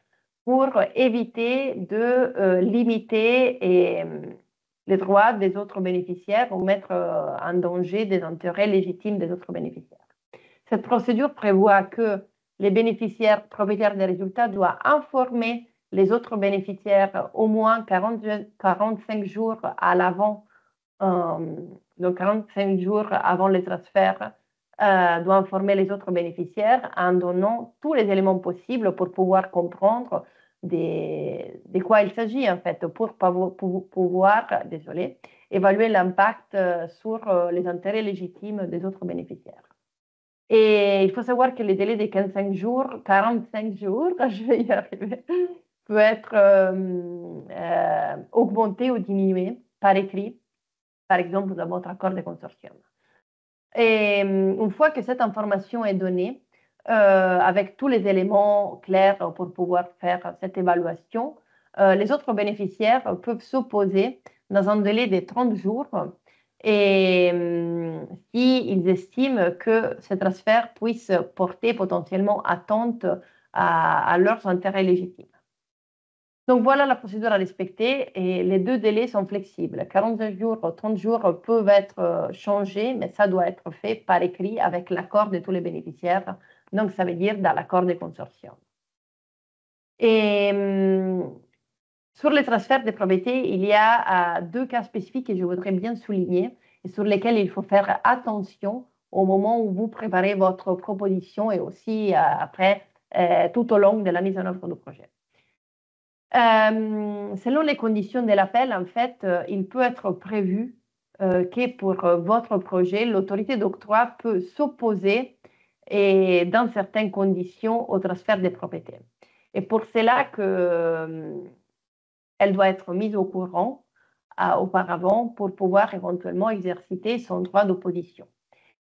pour éviter de limiter les droits des autres bénéficiaires ou mettre en danger des intérêts légitimes des autres bénéficiaires. Cette procédure prévoit que les bénéficiaires propriétaires des résultats doivent informer les autres bénéficiaires au moins 45 jours à l'avant, donc 45 jours avant le transfert, doit informer les autres bénéficiaires en donnant tous les éléments possibles pour pouvoir comprendre de quoi il s'agit en fait, pour pouvoir, évaluer l'impact sur les intérêts légitimes des autres bénéficiaires. Et il faut savoir que les délais de 45 jours, je vais y arriver, peut être augmenté ou diminué par écrit, par exemple dans votre accord de consortium. Et une fois que cette information est donnée, avec tous les éléments clairs pour pouvoir faire cette évaluation, les autres bénéficiaires peuvent s'opposer dans un délai de 30 jours et s'ils estiment que ce transfert puisse porter potentiellement atteinte à leurs intérêts légitimes. Donc voilà la procédure à respecter et les deux délais sont flexibles. 45 jours, 30 jours peuvent être changés, mais ça doit être fait par écrit avec l'accord de tous les bénéficiaires. Donc ça veut dire dans l'accord des consortiums. Et sur les transferts de propriété, il y a deux cas spécifiques que je voudrais bien souligner et sur lesquels il faut faire attention au moment où vous préparez votre proposition et aussi après, tout au long de la mise en œuvre du projet. Selon les conditions de l'appel, en fait, il peut être prévu que pour votre projet, l'autorité d'octroi peut s'opposer et dans certaines conditions au transfert des propriétés. Et pour cela elle doit être mise au courant auparavant pour pouvoir éventuellement exercer son droit d'opposition.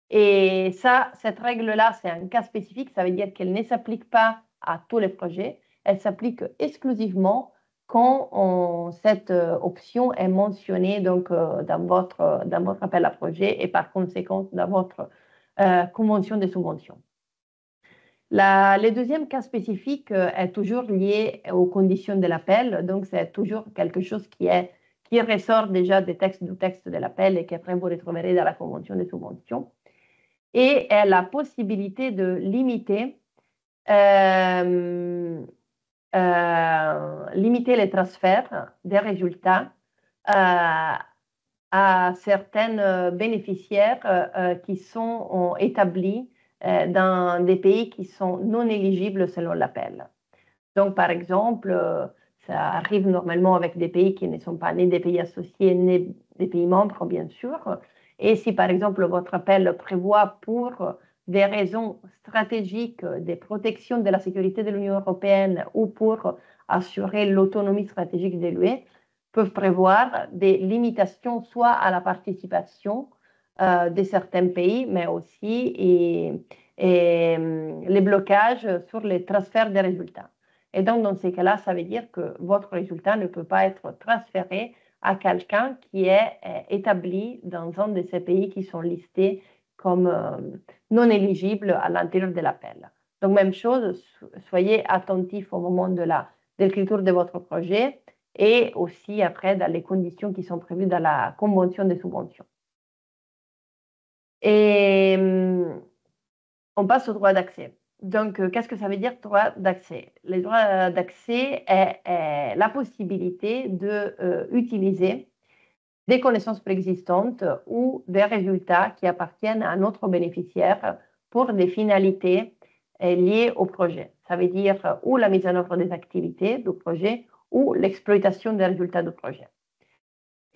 Et ça, cette règle-là, c'est un cas spécifique, ça veut dire qu'elle ne s'applique pas à tous les projets, elle s'applique exclusivement quand cette option est mentionnée donc, dans votre appel à projet et par conséquent dans votre convention de subvention. Le deuxième cas spécifique est toujours lié aux conditions de l'appel, donc c'est toujours quelque chose qui ressort déjà du texte de l'appel et qu'après vous retrouverez dans la convention de subvention, et est la possibilité de limiter les transferts des résultats à certains bénéficiaires qui sont établis dans des pays qui sont non éligibles selon l'appel. Donc, par exemple, ça arrive normalement avec des pays qui ne sont pas ni des pays associés, ni des pays membres, bien sûr. Et si, par exemple, votre appel prévoit pour des raisons stratégiques de protection de la sécurité de l'Union européenne ou pour assurer l'autonomie stratégique de l'UE, peuvent prévoir des limitations soit à la participation de certains pays, mais aussi les blocages sur les transferts des résultats. Et donc, dans ces cas-là, ça veut dire que votre résultat ne peut pas être transféré à quelqu'un qui est établi dans un de ces pays qui sont listés comme non éligibles à l'intérieur de l'appel. Donc, même chose, soyez attentifs au moment de l'écriture de votre projet et aussi après dans les conditions qui sont prévues dans la convention de subvention. Et on passe au droit d'accès. Donc, qu'est-ce que ça veut dire droit d'accès? Le droit d'accès est la possibilité d'utiliser des connaissances préexistantes ou des résultats qui appartiennent à notre bénéficiaire pour des finalités liées au projet. Ça veut dire ou la mise en œuvre des activités du projet ou l'exploitation des résultats du projet.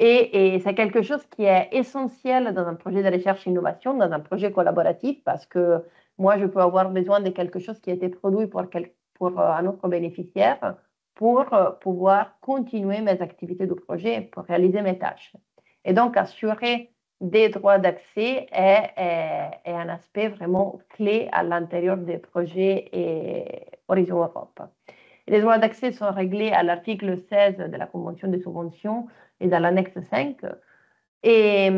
Et c'est quelque chose qui est essentiel dans un projet de recherche et innovation, dans un projet collaboratif, parce que moi, je peux avoir besoin de quelque chose qui a été produit pour un autre bénéficiaire pour pouvoir continuer mes activités du projet, pour réaliser mes tâches. Et donc, assurer des droits d'accès est un aspect vraiment clé à l'intérieur des projets et Horizon Europe. Les droits d'accès sont réglés à l'article 16 de la Convention de subvention et dans l'annexe 5. Et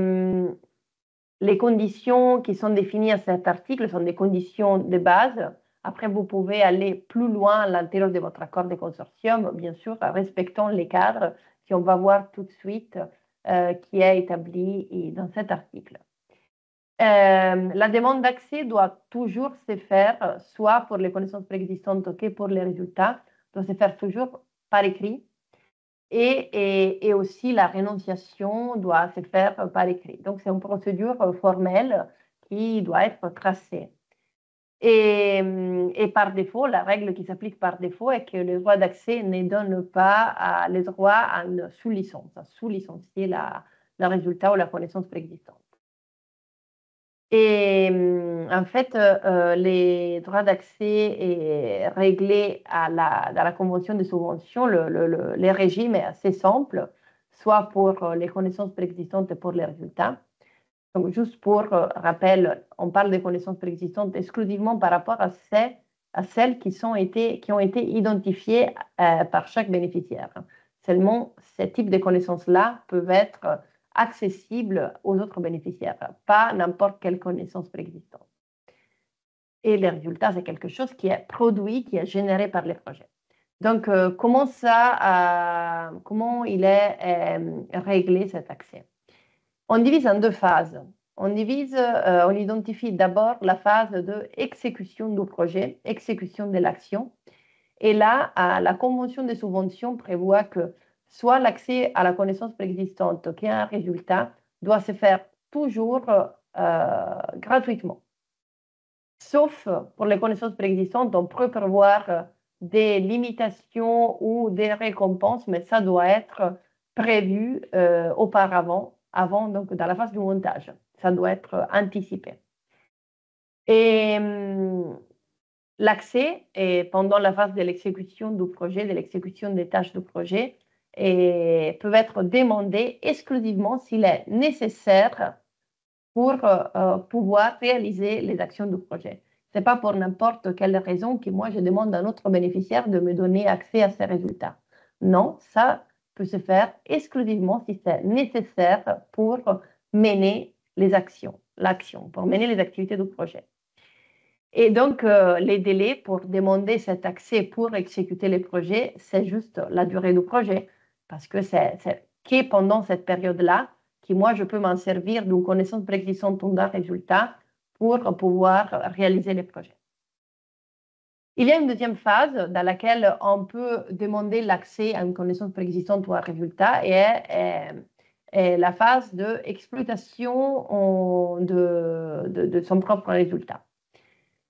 les conditions qui sont définies à cet article sont des conditions de base. Après, vous pouvez aller plus loin à l'intérieur de votre accord de consortium, bien sûr, en respectant les cadres qu'on va voir tout de suite qui est établi dans cet article. La demande d'accès doit toujours se faire, soit pour les connaissances préexistantes que pour les résultats, doit se faire toujours par écrit. Et aussi la rénonciation doit se faire par écrit. Donc, c'est une procédure formelle qui doit être tracée. Et par défaut, la règle qui s'applique par défaut est que le droit d'accès ne donne pas les droits à une sous-licence, à sous-licencier le résultat ou la connaissance préexistante. Et en fait, les droits d'accès réglés dans la convention de subvention, le régime est assez simple, soit pour les connaissances préexistantes et pour les résultats. Donc, juste pour rappel, on parle des connaissances préexistantes exclusivement par rapport à celles qui ont été identifiées par chaque bénéficiaire. Seulement, ces types de connaissances-là peuvent être accessibles aux autres bénéficiaires, pas n'importe quelle connaissance préexistante. Et les résultats, c'est quelque chose qui est produit, qui est généré par les projets. Donc, comment il est réglé cet accès? On divise en deux phases. On identifie d'abord la phase de exécution du projet, exécution de l'action. Et là, la convention de subvention prévoit que soit l'accès à la connaissance préexistante qui a un résultat doit se faire toujours gratuitement. Sauf pour les connaissances préexistantes, on peut prévoir des limitations ou des récompenses, mais ça doit être prévu auparavant, donc dans la phase du montage. Ça doit être anticipé. Et l'accès, pendant la phase de l'exécution du projet, de l'exécution des tâches du projet, peut être demandé exclusivement s'il est nécessaire pour pouvoir réaliser les actions du projet. Ce n'est pas pour n'importe quelle raison que moi je demande à un autre bénéficiaire de me donner accès à ces résultats. Non, ça peut se faire exclusivement si c'est nécessaire pour mener l'action, pour mener les activités du projet. Et donc, les délais pour demander cet accès pour exécuter les projets, c'est juste la durée du projet, parce que c'est pendant cette période-là que moi, je peux m'en servir d'une connaissance préexistante ou d'un résultat pour pouvoir réaliser les projets. Il y a une deuxième phase dans laquelle on peut demander l'accès à une connaissance préexistante ou à un résultat et la phase d'exploitation de son propre résultat.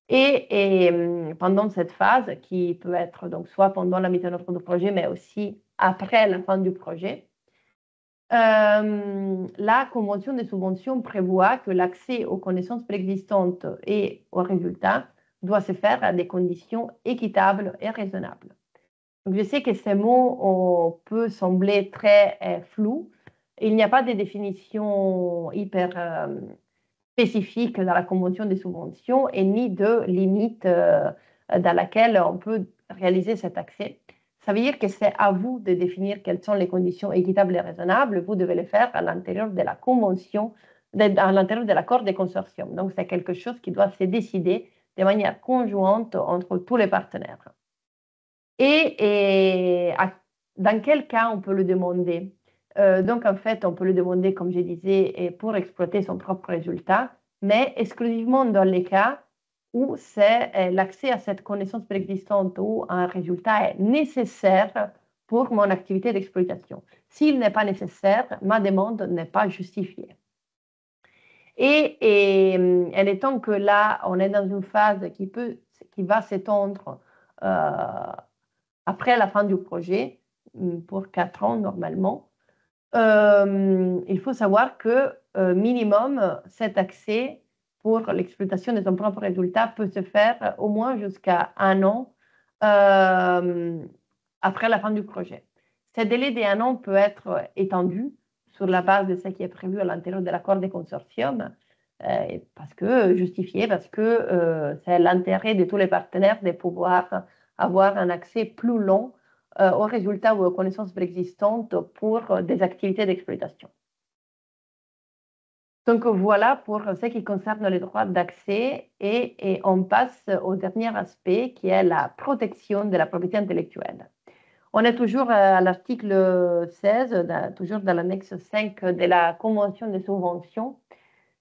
Et pendant cette phase, qui peut être donc soit pendant la mise en œuvre du projet, mais aussi après la fin du projet, la convention de subvention prévoit que l'accès aux connaissances préexistantes et aux résultats doit se faire à des conditions équitables et raisonnables. Donc, je sais que ces mots peuvent sembler très flous. Il n'y a pas de définition hyper spécifique dans la convention des subventions et ni de limite dans laquelle on peut réaliser cet accès. Ça veut dire que c'est à vous de définir quelles sont les conditions équitables et raisonnables. Vous devez le faire à l'intérieur de la convention, à l'intérieur de l'accord des consortiums. Donc, c'est quelque chose qui doit se décider de manière conjointe entre tous les partenaires. Et dans quel cas on peut le demander? Donc, en fait, on peut le demander, comme je disais, pour exploiter son propre résultat, mais exclusivement dans les cas où c'est l'accès à cette connaissance préexistante ou un résultat est nécessaire pour mon activité d'exploitation. S'il n'est pas nécessaire, ma demande n'est pas justifiée. Et en étant que là, on est dans une phase qui va s'étendre après la fin du projet, pour 4 ans normalement, il faut savoir que minimum, cet accès pour l'exploitation de son propre résultat peut se faire au moins jusqu'à 1 an après la fin du projet. Ce délai d'1 an peut être étendu sur la base de ce qui est prévu à l'intérieur de l'accord des consortiums, justifié parce que c'est l'intérêt de tous les partenaires de pouvoir avoir un accès plus long aux résultats ou aux connaissances préexistantes pour des activités d'exploitation. Donc voilà pour ce qui concerne les droits d'accès et on passe au dernier aspect qui est la protection de la propriété intellectuelle. On est toujours à l'article 16, toujours dans l'annexe 5 de la Convention des subventions.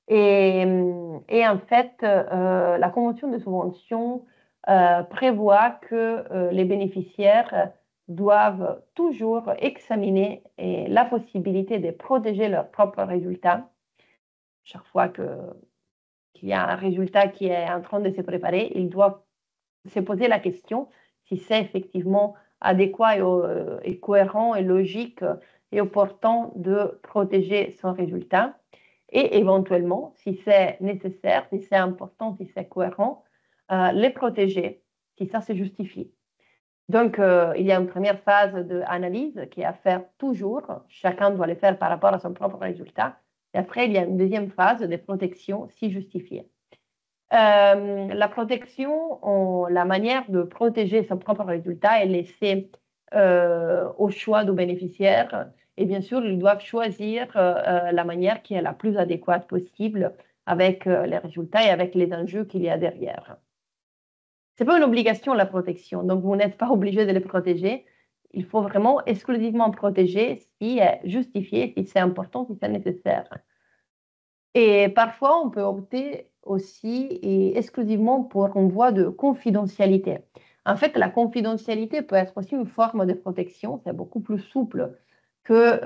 Et en fait, la Convention de subvention prévoit que les bénéficiaires doivent toujours examiner la possibilité de protéger leurs propres résultats. Chaque fois qu'il y a un résultat qui est en train de se préparer, ils doivent se poser la question si c'est effectivement adéquat et cohérent et logique et opportun de protéger son résultat. Et éventuellement, si c'est nécessaire, si c'est important, si c'est cohérent, les protéger, si ça se justifie. Donc, il y a une première phase d'analyse qui est à faire toujours. Chacun doit le faire par rapport à son propre résultat. Et après, il y a une deuxième phase de protection si justifiée. La protection, la manière de protéger son propre résultat est laissée au choix du bénéficiaire. Et bien sûr, ils doivent choisir la manière qui est la plus adéquate possible avec les résultats et avec les enjeux qu'il y a derrière. Ce n'est pas une obligation, la protection. Donc, vous n'êtes pas obligé de les protéger. Il faut vraiment exclusivement protéger si c'est justifié, si c'est important, si c'est nécessaire. Et parfois, on peut opter aussi et exclusivement pour une voie de confidentialité. En fait, la confidentialité peut être aussi une forme de protection. C'est beaucoup plus souple que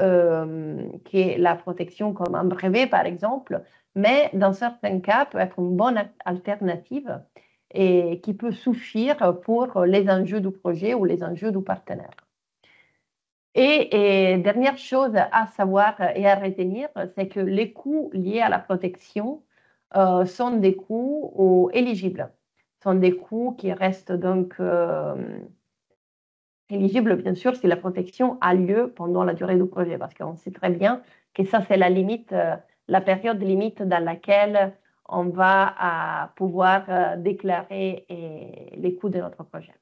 la protection comme un brevet, par exemple. Mais dans certains cas, peut être une bonne alternative et qui peut suffire pour les enjeux du projet ou les enjeux du partenaire. Et dernière chose à savoir et à retenir, c'est que les coûts liés à la protection sont des coûts éligibles, sont des coûts qui restent donc éligibles, bien sûr, si la protection a lieu pendant la durée du projet, parce qu'on sait très bien que ça, c'est la limite, la période limite dans laquelle on va pouvoir déclarer les coûts de notre projet.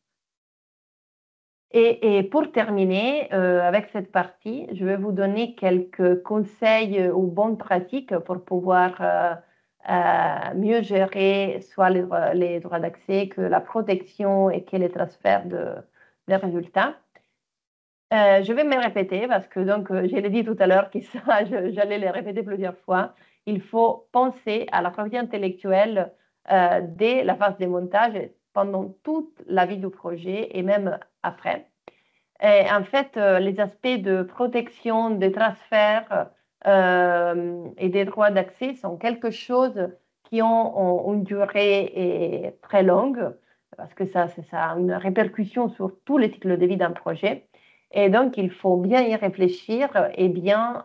Et pour terminer avec cette partie, je vais vous donner quelques conseils ou bonnes pratiques pour pouvoir mieux gérer soit les droits d'accès que la protection et que les transferts des résultats. Je vais me répéter parce que donc, je l'ai dit tout à l'heure que ça, j'allais les répéter plusieurs fois. Il faut penser à la propriété intellectuelle dès la phase de montage, pendant toute la vie du projet et même après. Et en fait, les aspects de protection, de transfert et des droits d'accès sont quelque chose qui ont une durée très longue parce que ça a une répercussion sur tous les cycles de vie d'un projet. Et donc, il faut bien y réfléchir et bien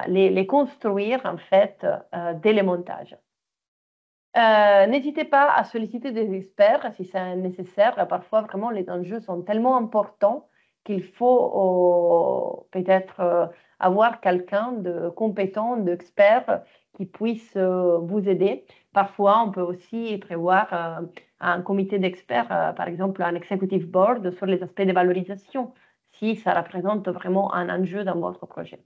les construire en fait dès le montage. N'hésitez pas à solliciter des experts si c'est nécessaire. Parfois, vraiment, les enjeux sont tellement importants qu'il faut peut-être avoir quelqu'un de compétent, d'expert qui puisse vous aider. Parfois, on peut aussi prévoir un comité d'experts, par exemple un executive board sur les aspects de valorisation, si ça représente vraiment un enjeu dans votre projet.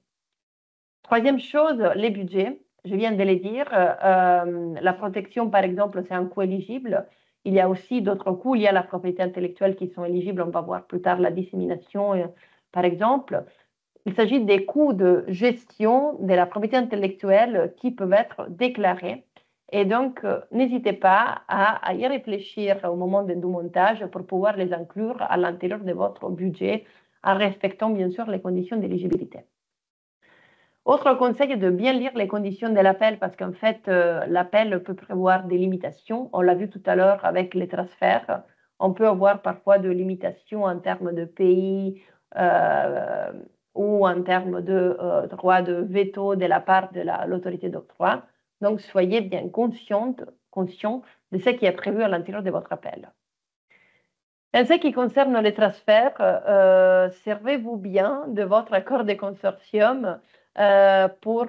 Troisième chose, les budgets. Je viens de les dire, la protection, par exemple, c'est un coût éligible. Il y a aussi d'autres coûts liés à la propriété intellectuelle qui sont éligibles. On va voir plus tard la dissémination, par exemple. Il s'agit des coûts de gestion de la propriété intellectuelle qui peuvent être déclarés. Et donc, n'hésitez pas à y réfléchir au moment du montage pour pouvoir les inclure à l'intérieur de votre budget en respectant, bien sûr, les conditions d'éligibilité. Autre conseil est de bien lire les conditions de l'appel parce qu'en fait, l'appel peut prévoir des limitations. On l'a vu tout à l'heure avec les transferts. On peut avoir parfois des limitations en termes de pays ou en termes de droit de veto de la part de l'autorité d'octroi. Donc, soyez bien conscient de ce qui est prévu à l'intérieur de votre appel. En ce qui concerne les transferts, servez-vous bien de votre accord de consortium pour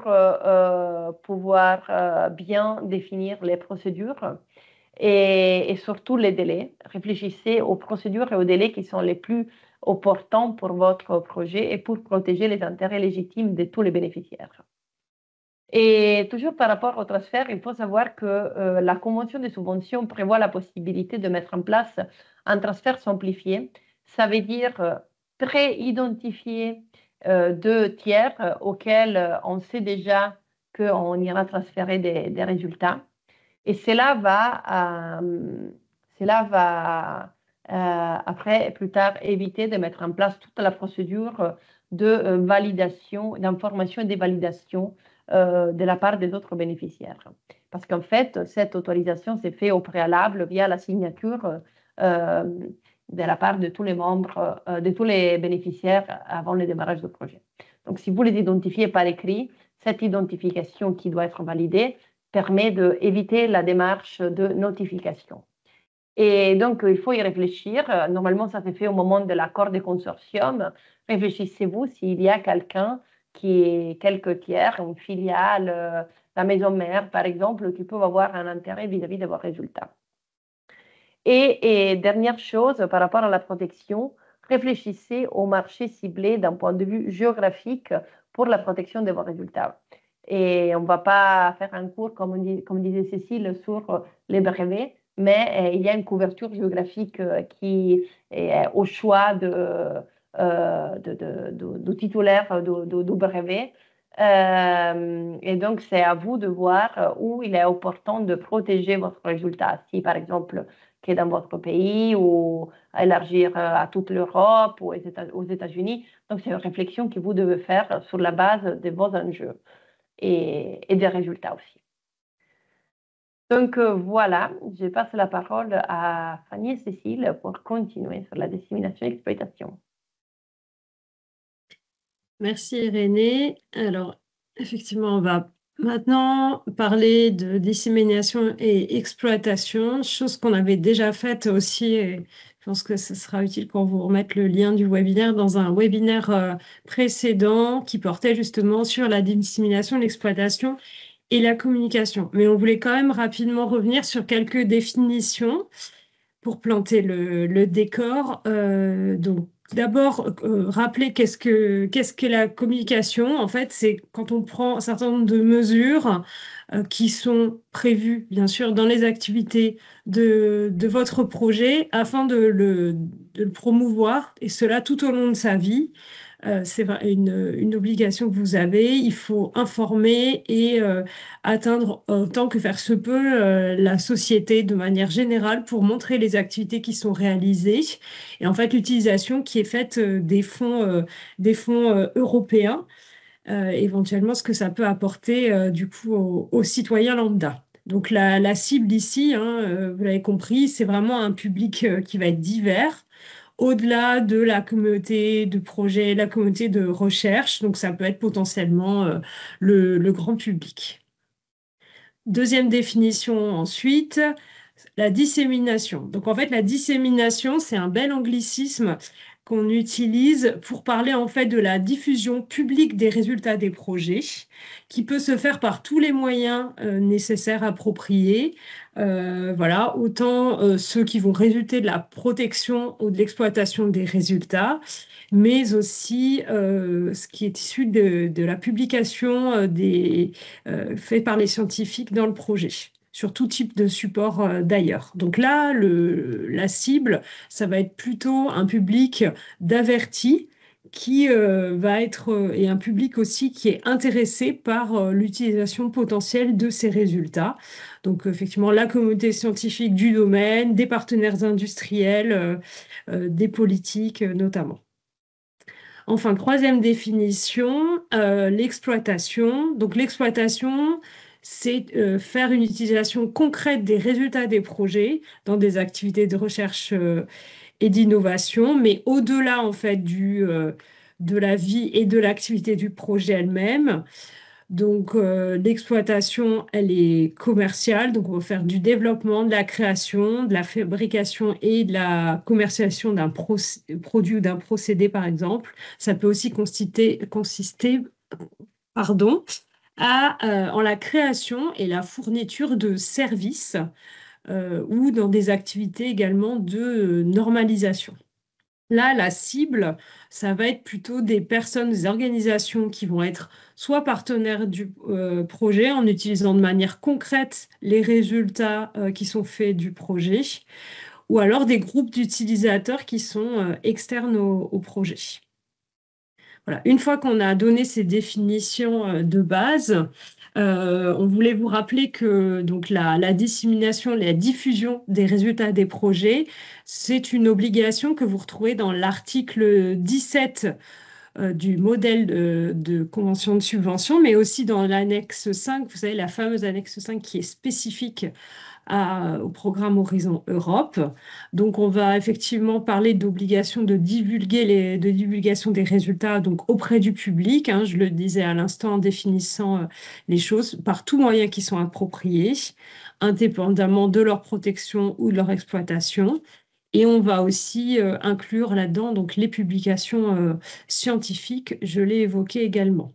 pouvoir bien définir les procédures et surtout les délais. Réfléchissez aux procédures et aux délais qui sont les plus opportuns pour votre projet et pour protéger les intérêts légitimes de tous les bénéficiaires. Et toujours par rapport au transfert, il faut savoir que la convention de subvention prévoit la possibilité de mettre en place un transfert simplifié ça veut dire pré-identifier deux tiers auxquels on sait déjà qu'on ira transférer des résultats. Et cela va après, plus tard, éviter de mettre en place toute la procédure de validation, d'information et de validation de la part des autres bénéficiaires. Parce qu'en fait, cette autorisation s'est faite au préalable via la signature de la part de tous les membres, de tous les bénéficiaires avant le démarrage du projet. Donc, si vous les identifiez par écrit, cette identification qui doit être validée permet d'éviter la démarche de notification. Et donc, il faut y réfléchir. Normalement, ça se fait au moment de l'accord de consortium. Réfléchissez-vous s'il y a quelqu'un qui est quelque tiers, une filiale, la maison mère, par exemple, qui peut avoir un intérêt vis-à-vis de vos résultats. Et dernière chose, par rapport à la protection, réfléchissez au marché ciblé d'un point de vue géographique pour la protection de vos résultats. Et on ne va pas faire un cours, comme disait Cécile, sur les brevets, mais il y a une couverture géographique qui est au choix du titulaire du brevet. Et donc, c'est à vous de voir où il est opportun de protéger votre résultat. Si, par exemple, qui est dans votre pays ou élargir à toute l'Europe ou aux États-Unis. Donc, c'est une réflexion que vous devez faire sur la base de vos enjeux et des résultats aussi. Donc, voilà, je passe la parole à Fanny et Cécile pour continuer sur la dissémination et l'exploitation. Merci Irénée. Alors, effectivement, on va maintenant parler de dissémination et exploitation, chose qu'on avait déjà faite aussi, et je pense que ce sera utile qu'on vous remette le lien du webinaire dans un webinaire précédent qui portait justement sur la dissémination, l'exploitation et la communication. Mais on voulait quand même rapidement revenir sur quelques définitions pour planter le décor. Donc, d'abord, rappeler qu'est-ce qu'est la communication. En fait, c'est quand on prend un certain nombre de mesures qui sont prévues, bien sûr, dans les activités de votre projet afin de le promouvoir, et cela tout au long de sa vie. C'est une obligation que vous avez. Il faut informer et atteindre autant que faire se peut la société de manière générale pour montrer les activités qui sont réalisées. Et en fait, l'utilisation qui est faite des fonds européens, éventuellement ce que ça peut apporter du coup aux citoyens lambda. Donc la cible ici, vous l'avez compris, c'est vraiment un public qui va être divers, au-delà de la communauté de projet, la communauté de recherche. Donc, ça peut être potentiellement le grand public. Deuxième définition ensuite, la dissémination. Donc, en fait, la dissémination, c'est un bel anglicisme qu'on utilise pour parler en fait de la diffusion publique des résultats des projets, qui peut se faire par tous les moyens nécessaires, appropriés. Voilà, autant ceux qui vont résulter de la protection ou de l'exploitation des résultats, mais aussi ce qui est issu de la publication fait par les scientifiques dans le projet, sur tout type de support d'ailleurs. Donc là, la cible, ça va être plutôt un public d'avertis qui va être, et un public aussi qui est intéressé par l'utilisation potentielle de ces résultats. Donc effectivement, la communauté scientifique du domaine, des partenaires industriels, des politiques notamment. Enfin, troisième définition, l'exploitation. Donc l'exploitation, c'est faire une utilisation concrète des résultats des projets dans des activités de recherche et d'innovation, mais au-delà en fait de la vie et de l'activité du projet elle-même. Donc l'exploitation, elle est commerciale, donc on va faire du développement, de la création, de la fabrication et de la commercialisation d'un produit ou d'un procédé par exemple. Ça peut aussi consister en la création et la fourniture de services ou dans des activités également de normalisation. Là, la cible, ça va être plutôt des personnes, des organisations qui vont être soit partenaires du projet en utilisant de manière concrète les résultats qui sont faits du projet, ou alors des groupes d'utilisateurs qui sont externes au projet. Voilà. Une fois qu'on a donné ces définitions de base, on voulait vous rappeler que donc la dissémination, la diffusion des résultats des projets, c'est une obligation que vous retrouvez dans l'article 17 du modèle de convention de subvention, mais aussi dans l'annexe 5, vous savez, la fameuse annexe 5 qui est spécifique au programme Horizon Europe. Donc, on va effectivement parler d'obligation de divulgation des résultats donc, auprès du public. Hein, je le disais à l'instant en définissant les choses par tous moyens qui sont appropriés, indépendamment de leur protection ou de leur exploitation. Et on va aussi inclure là-dedans donc, les publications scientifiques, je l'ai évoqué également.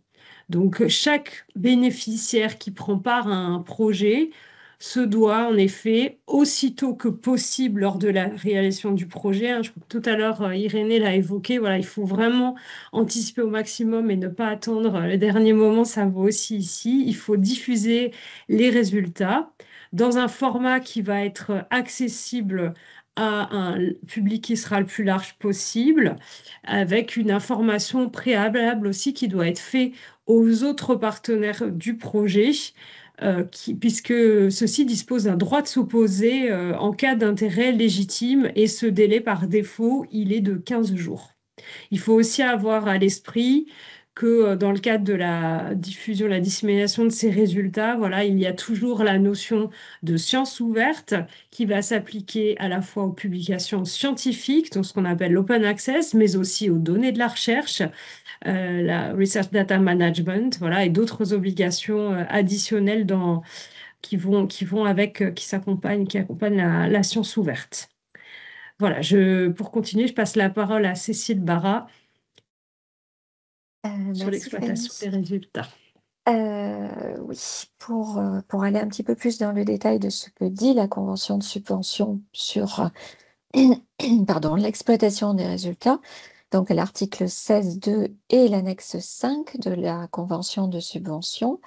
Donc, chaque bénéficiaire qui prend part à un projet se doit en effet, aussitôt que possible lors de la réalisation du projet, hein, je crois que tout à l'heure Irénée l'a évoqué, voilà, il faut vraiment anticiper au maximum et ne pas attendre le dernier moment, ça vaut aussi ici. Il faut diffuser les résultats dans un format qui va être accessible à un public qui sera le plus large possible, avec une information préalable aussi qui doit être faite aux autres partenaires du projet, puisque ceux-ci disposent d'un droit de s'opposer en cas d'intérêt légitime et ce délai par défaut, il est de 15 jours. Il faut aussi avoir à l'esprit que dans le cadre de la diffusion, la dissémination de ces résultats, voilà, il y a toujours la notion de science ouverte qui va s'appliquer à la fois aux publications scientifiques, donc ce qu'on appelle l'open access, mais aussi aux données de la recherche, la Research Data Management, voilà, et d'autres obligations additionnelles qui accompagnent la science ouverte. Voilà, pour continuer, je passe la parole à Cécile Barra sur Merci l'exploitation des résultats. Oui, pour aller un petit peu plus dans le détail de ce que dit la convention de subvention sur pardon, l'exploitation des résultats, donc l'article 16.2 et l'annexe 5 de la convention de subvention,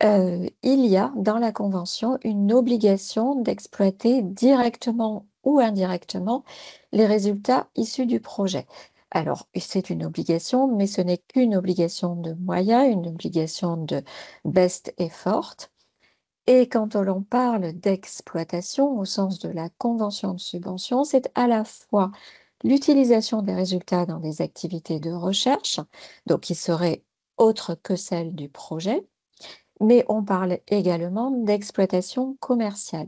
il y a dans la convention une obligation d'exploiter directement ou indirectement les résultats issus du projet. Alors, c'est une obligation, mais ce n'est qu'une obligation de moyens, une obligation de best effort. Et quand on parle d'exploitation au sens de la convention de subvention, c'est à la fois l'utilisation des résultats dans des activités de recherche, donc qui seraient autres que celles du projet, mais on parle également d'exploitation commerciale.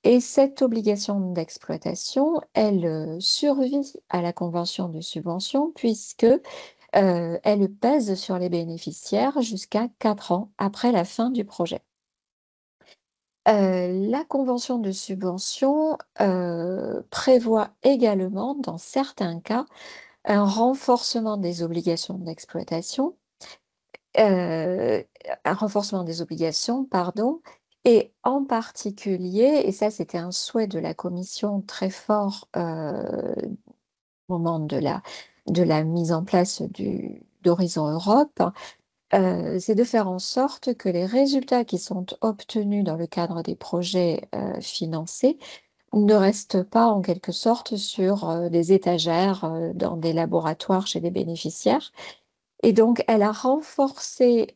Et cette obligation d'exploitation, elle survit à la convention de subvention puisque elle pèse sur les bénéficiaires jusqu'à 4 ans après la fin du projet. La convention de subvention prévoit également, dans certains cas, un renforcement des obligations d'exploitation, un renforcement des obligations, pardon, et en particulier, et ça c'était un souhait de la Commission très fort au moment de la mise en place d'Horizon Europe, c'est de faire en sorte que les résultats qui sont obtenus dans le cadre des projets financés ne restent pas en quelque sorte sur des étagères dans des laboratoires chez des bénéficiaires. Et donc, elle a renforcé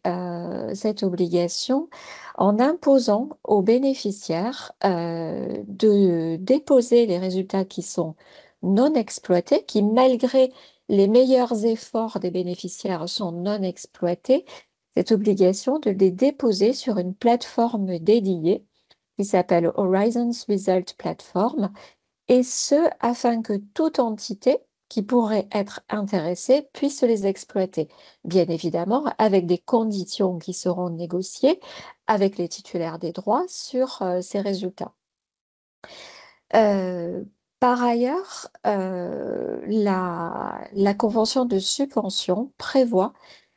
cette obligation en imposant aux bénéficiaires de déposer les résultats qui sont non exploités, qui malgré les meilleurs efforts des bénéficiaires sont non exploités, cette obligation de les déposer sur une plateforme dédiée qui s'appelle Horizons Result Platform, et ce, afin que toute entité qui pourrait être intéressée puisse les exploiter, bien évidemment avec des conditions qui seront négociées avec les titulaires des droits sur ces résultats. Par ailleurs, la convention de subvention prévoit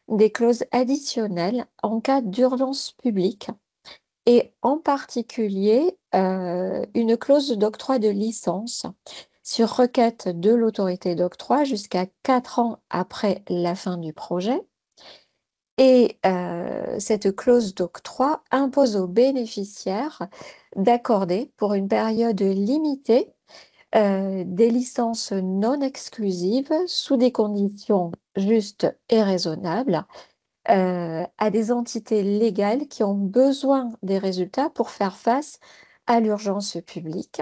des clauses additionnelles en cas d'urgence publique et en particulier une clause d'octroi de licence sur requête de l'autorité d'octroi jusqu'à 4 ans après la fin du projet. Et cette clause d'octroi impose aux bénéficiaires d'accorder pour une période limitée des licences non exclusives sous des conditions justes et raisonnables à des entités légales qui ont besoin des résultats pour faire face à l'urgence publique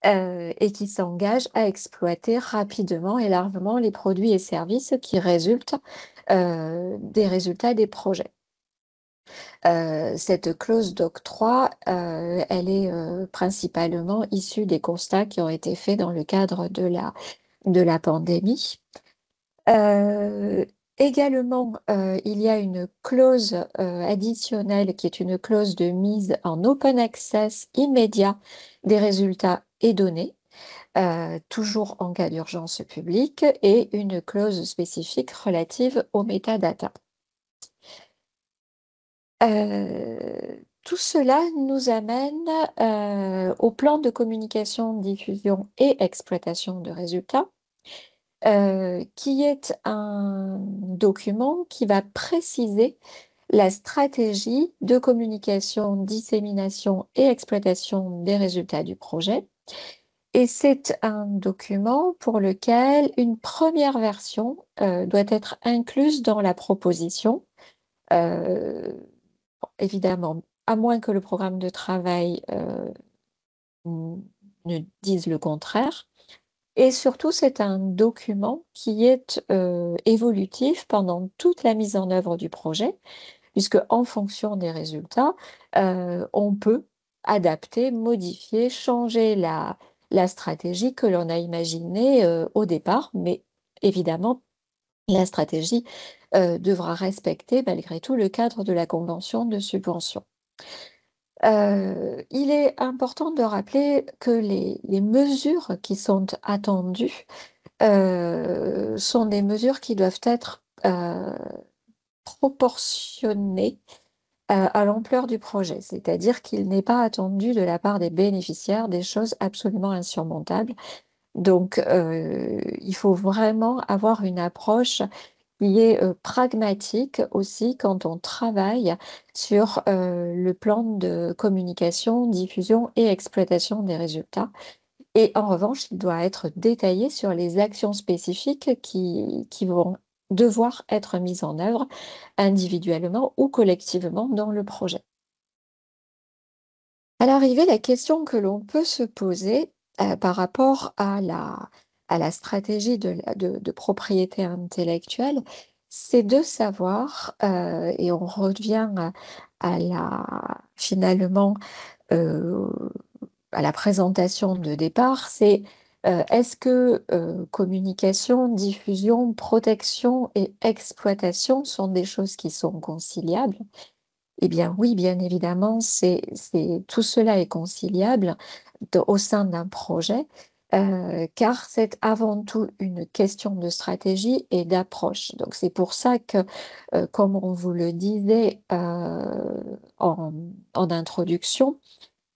et qui s'engagent à exploiter rapidement et largement les produits et services qui résultent des résultats des projets. Cette clause d'octroi, elle est principalement issue des constats qui ont été faits dans le cadre de la pandémie. Également, il y a une clause additionnelle qui est une clause de mise en open access immédiat des résultats et données, toujours en cas d'urgence publique, et une clause spécifique relative aux métadatas. Tout cela nous amène au plan de communication, diffusion et exploitation de résultats, qui est un document qui va préciser la stratégie de communication, dissémination et exploitation des résultats du projet. Et c'est un document pour lequel une première version doit être incluse dans la proposition. Évidemment, à moins que le programme de travail ne dise le contraire. Et surtout, c'est un document qui est évolutif pendant toute la mise en œuvre du projet, puisque en fonction des résultats, on peut adapter, modifier, changer la stratégie que l'on a imaginée au départ, mais évidemment, la stratégie devra respecter malgré tout le cadre de la convention de subvention. Il est important de rappeler que les mesures qui sont attendues sont des mesures qui doivent être proportionnées à l'ampleur du projet, c'est-à-dire qu'il n'est pas attendu de la part des bénéficiaires des choses absolument insurmontables. Donc, il faut vraiment avoir une approche qui est pragmatique aussi quand on travaille sur le plan de communication, diffusion et exploitation des résultats. Et en revanche, il doit être détaillé sur les actions spécifiques qui vont devoir être mises en œuvre individuellement ou collectivement dans le projet. À l'arrivée, la question que l'on peut se poser par rapport à la stratégie de propriété intellectuelle, c'est de savoir, et on revient finalement à la présentation de départ, c'est est-ce que communication, diffusion, protection et exploitation sont des choses qui sont conciliables? Eh bien oui, bien évidemment, tout cela est conciliable au sein d'un projet, car c'est avant tout une question de stratégie et d'approche. Donc c'est pour ça que, comme on vous le disait en introduction,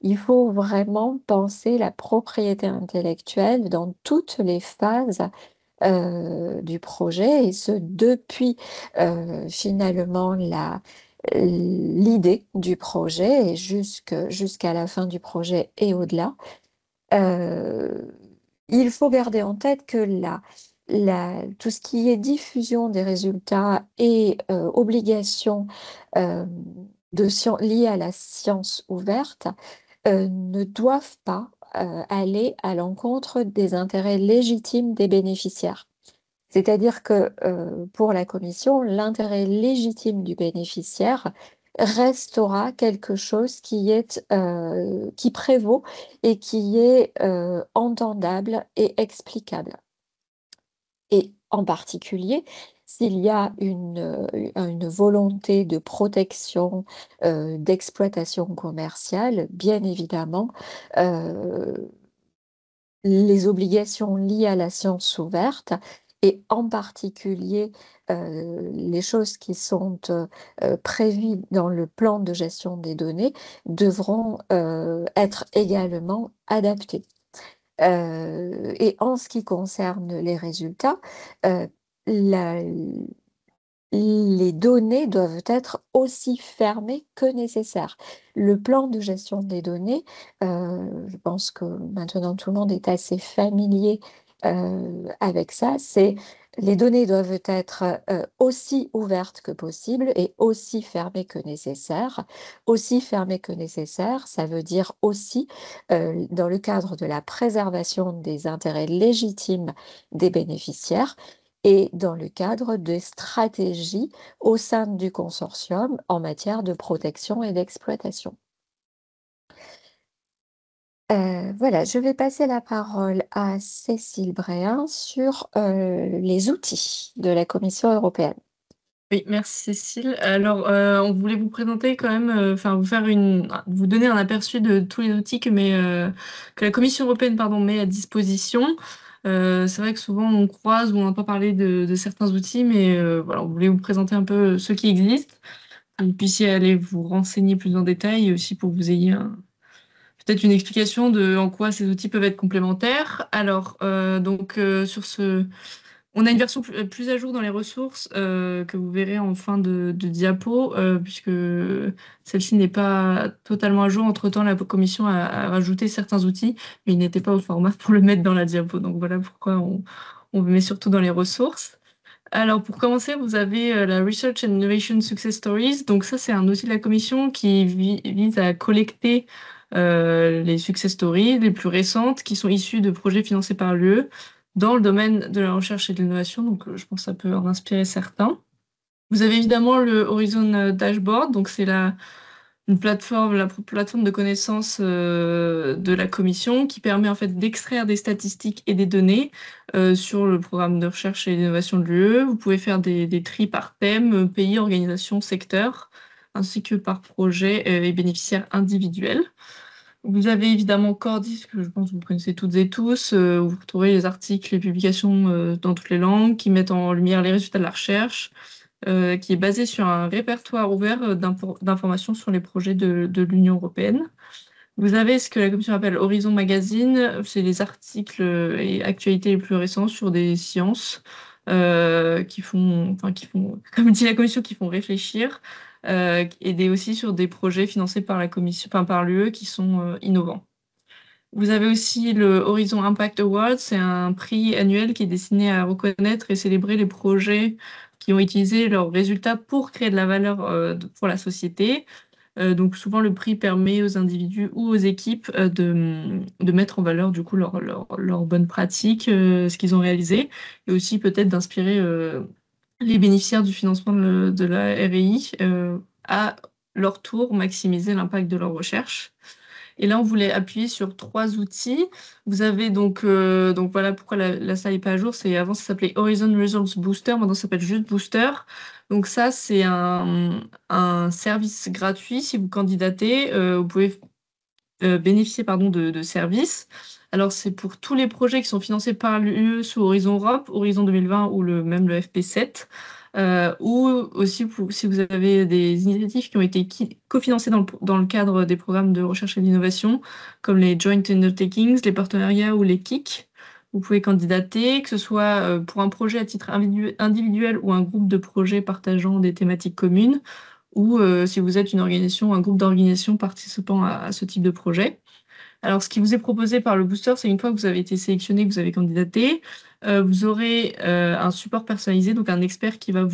il faut vraiment penser la propriété intellectuelle dans toutes les phases du projet, et ce depuis finalement l'idée du projet et jusqu'à la fin du projet et au-delà. Il faut garder en tête que tout ce qui est diffusion des résultats et obligation liées à la science ouverte ne doivent pas aller à l'encontre des intérêts légitimes des bénéficiaires. C'est-à-dire que pour la Commission, l'intérêt légitime du bénéficiaire restera quelque chose qui prévaut et qui est entendable et explicable. Et en particulier, s'il y a une volonté de protection, d'exploitation commerciale, bien évidemment, les obligations liées à la science ouverte, et en particulier les choses qui sont prévues dans le plan de gestion des données, devront être également adaptées. Et en ce qui concerne les résultats, les données doivent être aussi fermées que nécessaire. Le plan de gestion des données, je pense que maintenant tout le monde est assez familier avec ça, c'est les données doivent être aussi ouvertes que possible et aussi fermées que nécessaire. Aussi fermées que nécessaire, ça veut dire aussi dans le cadre de la préservation des intérêts légitimes des bénéficiaires et dans le cadre des stratégies au sein du consortium en matière de protection et d'exploitation. Voilà, je vais passer la parole à Cécile Bréhin sur les outils de la Commission européenne. Oui, merci Cécile. Alors, on voulait vous présenter quand même, enfin vous donner un aperçu de tous les outils que la Commission européenne, pardon, met à disposition. C'est vrai que souvent on croise ou on entend parler de certains outils, mais voilà, on voulait vous présenter un peu ceux qui existent, que vous puissiez aller vous renseigner plus en détail et aussi pour que vous ayez peut-être une explication de en quoi ces outils peuvent être complémentaires. Alors, on a une version plus à jour dans les ressources que vous verrez en fin de diapo, puisque celle-ci n'est pas totalement à jour. Entre-temps, la Commission a rajouté certains outils, mais il n'était pas au format pour le mettre dans la diapo. Donc voilà pourquoi on le met surtout dans les ressources. Alors pour commencer, vous avez la Research and Innovation Success Stories. Donc ça, c'est un outil de la Commission qui vise à collecter les success stories les plus récentes qui sont issues de projets financés par l'UE dans le domaine de la recherche et de l'innovation. Donc je pense que ça peut en inspirer certains. Vous avez évidemment le Horizon Dashboard. Donc c'est la plateforme de connaissances de la Commission qui permet en fait d'extraire des statistiques et des données sur le programme de recherche et d'innovation de l'UE. Vous pouvez faire des tris par thème, pays, organisation, secteur, ainsi que par projet et bénéficiaires individuels. Vous avez évidemment Cordis, que je pense que vous connaissez toutes et tous, où vous retrouvez les articles et publications dans toutes les langues qui mettent en lumière les résultats de la recherche, qui est basé sur un répertoire ouvert d'informations sur les projets de l'Union européenne. Vous avez ce que la Commission appelle Horizon Magazine, c'est les articles et actualités les plus récents sur des sciences qui font, comme dit la Commission, qui font réfléchir, et aussi sur des projets financés par la Commission, par l'UE qui sont innovants. Vous avez aussi le Horizon Impact Award, c'est un prix annuel qui est destiné à reconnaître et célébrer les projets qui ont utilisé leurs résultats pour créer de la valeur pour la société. Donc souvent le prix permet aux individus ou aux équipes de mettre en valeur du coup leurs bonnes pratiques, ce qu'ils ont réalisé, et aussi peut-être d'inspirer les bénéficiaires du financement de la RI à leur tour maximiser l'impact de leur recherche. Et là, on voulait appuyer sur 3 outils. Vous avez donc voilà pourquoi la salle n'est pas à jour. Avant, ça s'appelait Horizon Results Booster. Maintenant, ça s'appelle juste Booster. Donc ça, c'est un service gratuit. Si vous candidatez, vous pouvez bénéficier de services. Alors, c'est pour tous les projets qui sont financés par l'UE sous Horizon Europe, Horizon 2020 ou même le FP7. Ou aussi si vous avez des initiatives qui ont été cofinancées dans le cadre des programmes de recherche et d'innovation, comme les Joint Undertakings, les partenariats ou les KIC. Vous pouvez candidater, que ce soit pour un projet à titre individuel ou un groupe de projets partageant des thématiques communes, ou si vous êtes une organisation, un groupe d'organisations participant à ce type de projet. Alors, ce qui vous est proposé par le booster, c'est une fois que vous avez été sélectionné, que vous avez candidaté, vous aurez un support personnalisé, donc un expert qui va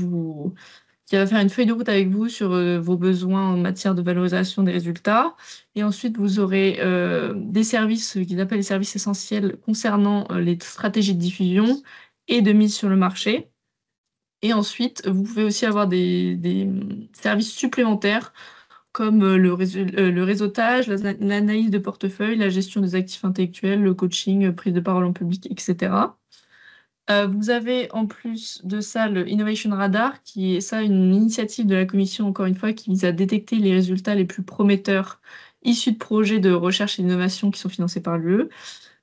faire une feuille de route avec vous sur vos besoins en matière de valorisation des résultats. Et ensuite, vous aurez des services qu'ils appellent les services essentiels concernant les stratégies de diffusion et de mise sur le marché. Et ensuite, vous pouvez aussi avoir des services supplémentaires comme le réseautage, l'analyse de portefeuille, la gestion des actifs intellectuels, le coaching, prise de parole en public, etc. Vous avez en plus de ça le Innovation Radar, qui est une initiative de la Commission, encore une fois, qui vise à détecter les résultats les plus prometteurs issus de projets de recherche et d'innovation qui sont financés par l'UE.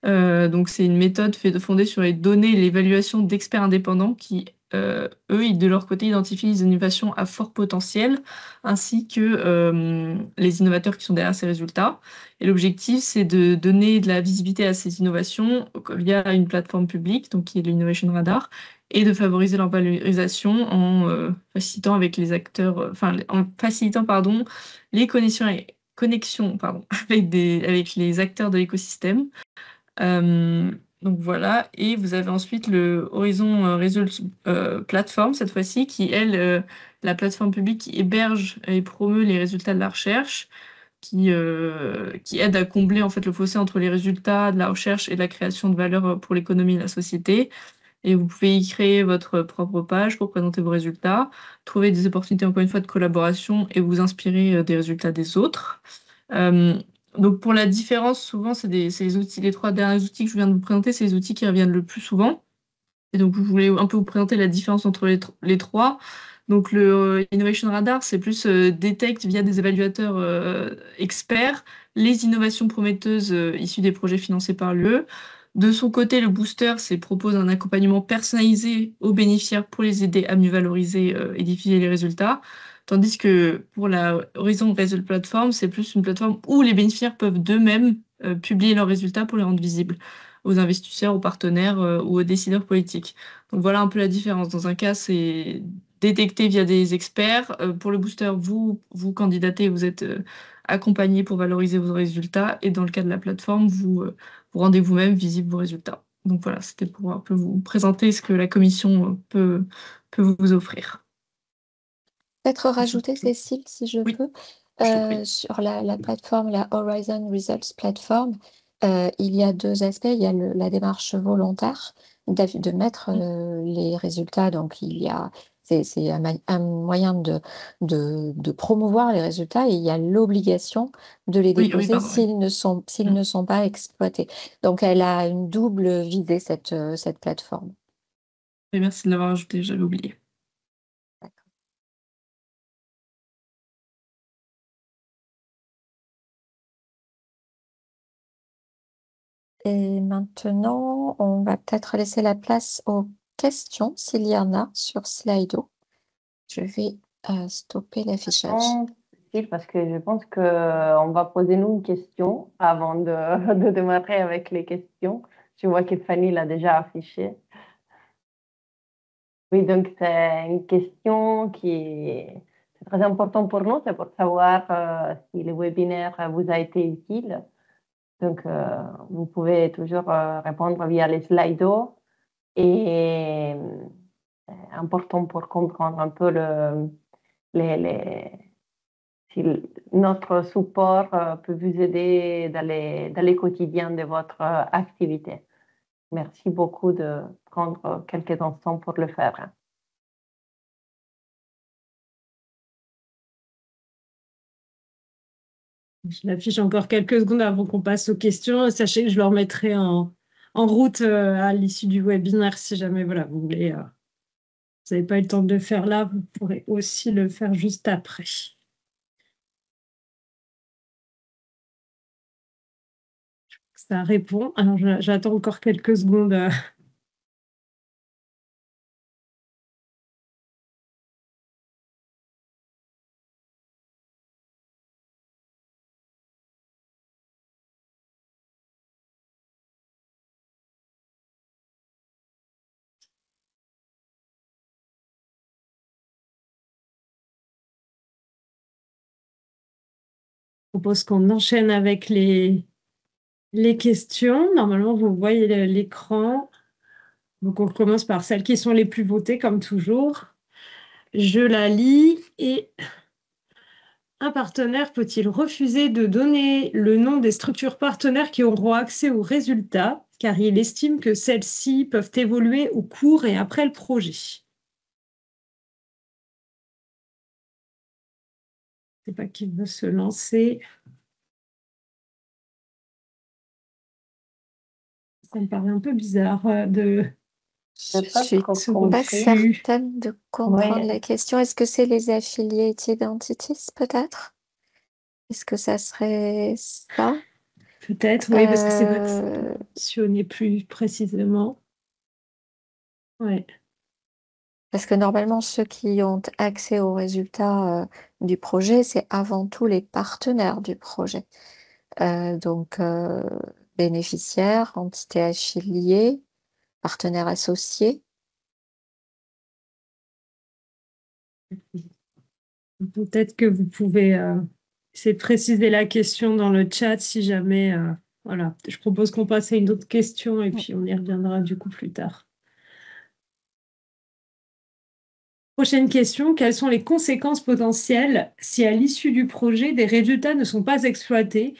Donc c'est une méthode fondée sur les données et l'évaluation d'experts indépendants qui, eux, de leur côté, identifient les innovations à fort potentiel, ainsi que les innovateurs qui sont derrière ces résultats. Et l'objectif, c'est de donner de la visibilité à ces innovations via une plateforme publique, donc qui est l'Innovation Radar, et de favoriser leur valorisation en facilitant avec les acteurs, en facilitant, pardon, les connexions, pardon, avec les acteurs de l'écosystème. Donc voilà, et vous avez ensuite le Horizon Results Platform, cette fois-ci, qui est la plateforme publique qui héberge et promeut les résultats de la recherche, qui aide à combler en fait le fossé entre les résultats de la recherche et la création de valeur pour l'économie et la société. Et vous pouvez y créer votre propre page pour présenter vos résultats, trouver des opportunités, encore une fois, de collaboration et vous inspirer des résultats des autres. Euh, donc pour la différence, souvent, c'est les outils, les trois derniers outils que je viens de vous présenter, c'est les outils qui reviennent le plus souvent. Et donc, je voulais un peu vous présenter la différence entre les trois. Donc, le Innovation Radar, c'est plus détecte via des évaluateurs experts les innovations prometteuses issues des projets financés par l'UE. De son côté, le Booster, c'est propose un accompagnement personnalisé aux bénéficiaires pour les aider à mieux valoriser et diffuser les résultats. Tandis que pour la Horizon Result Platform, c'est plus une plateforme où les bénéficiaires peuvent d'eux-mêmes publier leurs résultats pour les rendre visibles aux investisseurs, aux partenaires ou aux décideurs politiques. Donc voilà un peu la différence. Dans un cas, c'est détecté via des experts. Pour le booster, vous candidatez, vous êtes accompagné pour valoriser vos résultats. Et dans le cas de la plateforme, vous rendez vous-même visible vos résultats. Donc voilà, c'était pour un peu vous présenter ce que la commission peut vous offrir. Peut-être rajouter, Cécile, si je Oui, peux, je t'en prie. sur la plateforme, la Horizon Results Platform, il y a deux aspects. Il y a la démarche volontaire de mettre les résultats. Donc, c'est un moyen de promouvoir les résultats et il y a l'obligation de les Oui, oui, déposer pardon. Oui. s'ils ne sont pas exploités. Donc, elle a une double visée, cette plateforme. Et merci de l'avoir ajouté, j'avais oublié. Et maintenant, on va peut-être laisser la place aux questions, s'il y en a, sur Slido. Je vais stopper l'affichage. Non, Cécile, parce que je pense qu'on va poser nous une question avant de démarrer avec les questions. Je vois que Fanny l'a déjà affiché. Oui, donc c'est une question c'est très important pour nous, c'est pour savoir si le webinaire vous a été utile. Donc, vous pouvez toujours répondre via les Slido et important pour comprendre un peu si notre support peut vous aider dans les quotidiens de votre activité. Merci beaucoup de prendre quelques instants pour le faire. Je l'affiche encore quelques secondes avant qu'on passe aux questions. Sachez que je le remettrai en route à l'issue du webinaire si jamais voilà, vous n'avez pas eu le temps de le faire là, vous pourrez aussi le faire juste après. Ça répond. Alors, j'attends encore quelques secondes. Je propose qu'on enchaîne avec les questions. Normalement, vous voyez l'écran. Donc, on commence par celles qui sont les plus votées, comme toujours. Je la lis et un partenaire peut-il refuser de donner le nom des structures partenaires qui auront accès aux résultats, car il estime que celles-ci peuvent évoluer au cours et après le projet? Je ne sais pas qui veut se lancer. Ça me paraît un peu bizarre de Je suis pas certaine de comprendre la question. Est-ce que c'est les affiliated entities, peut-être? Est-ce que ça serait ça? Peut-être, oui, parce que c'est pas mentionné plus précisément. Ouais. Parce que normalement, ceux qui ont accès aux résultats du projet, c'est avant tout les partenaires du projet. Donc, bénéficiaires, entités affiliées, partenaires associés. Peut-être que vous pouvez essayer de préciser la question dans le chat si jamais. Voilà, je propose qu'on passe à une autre question et puis on y reviendra du coup plus tard. Prochaine question, quelles sont les conséquences potentielles si à l'issue du projet, des résultats ne sont pas exploités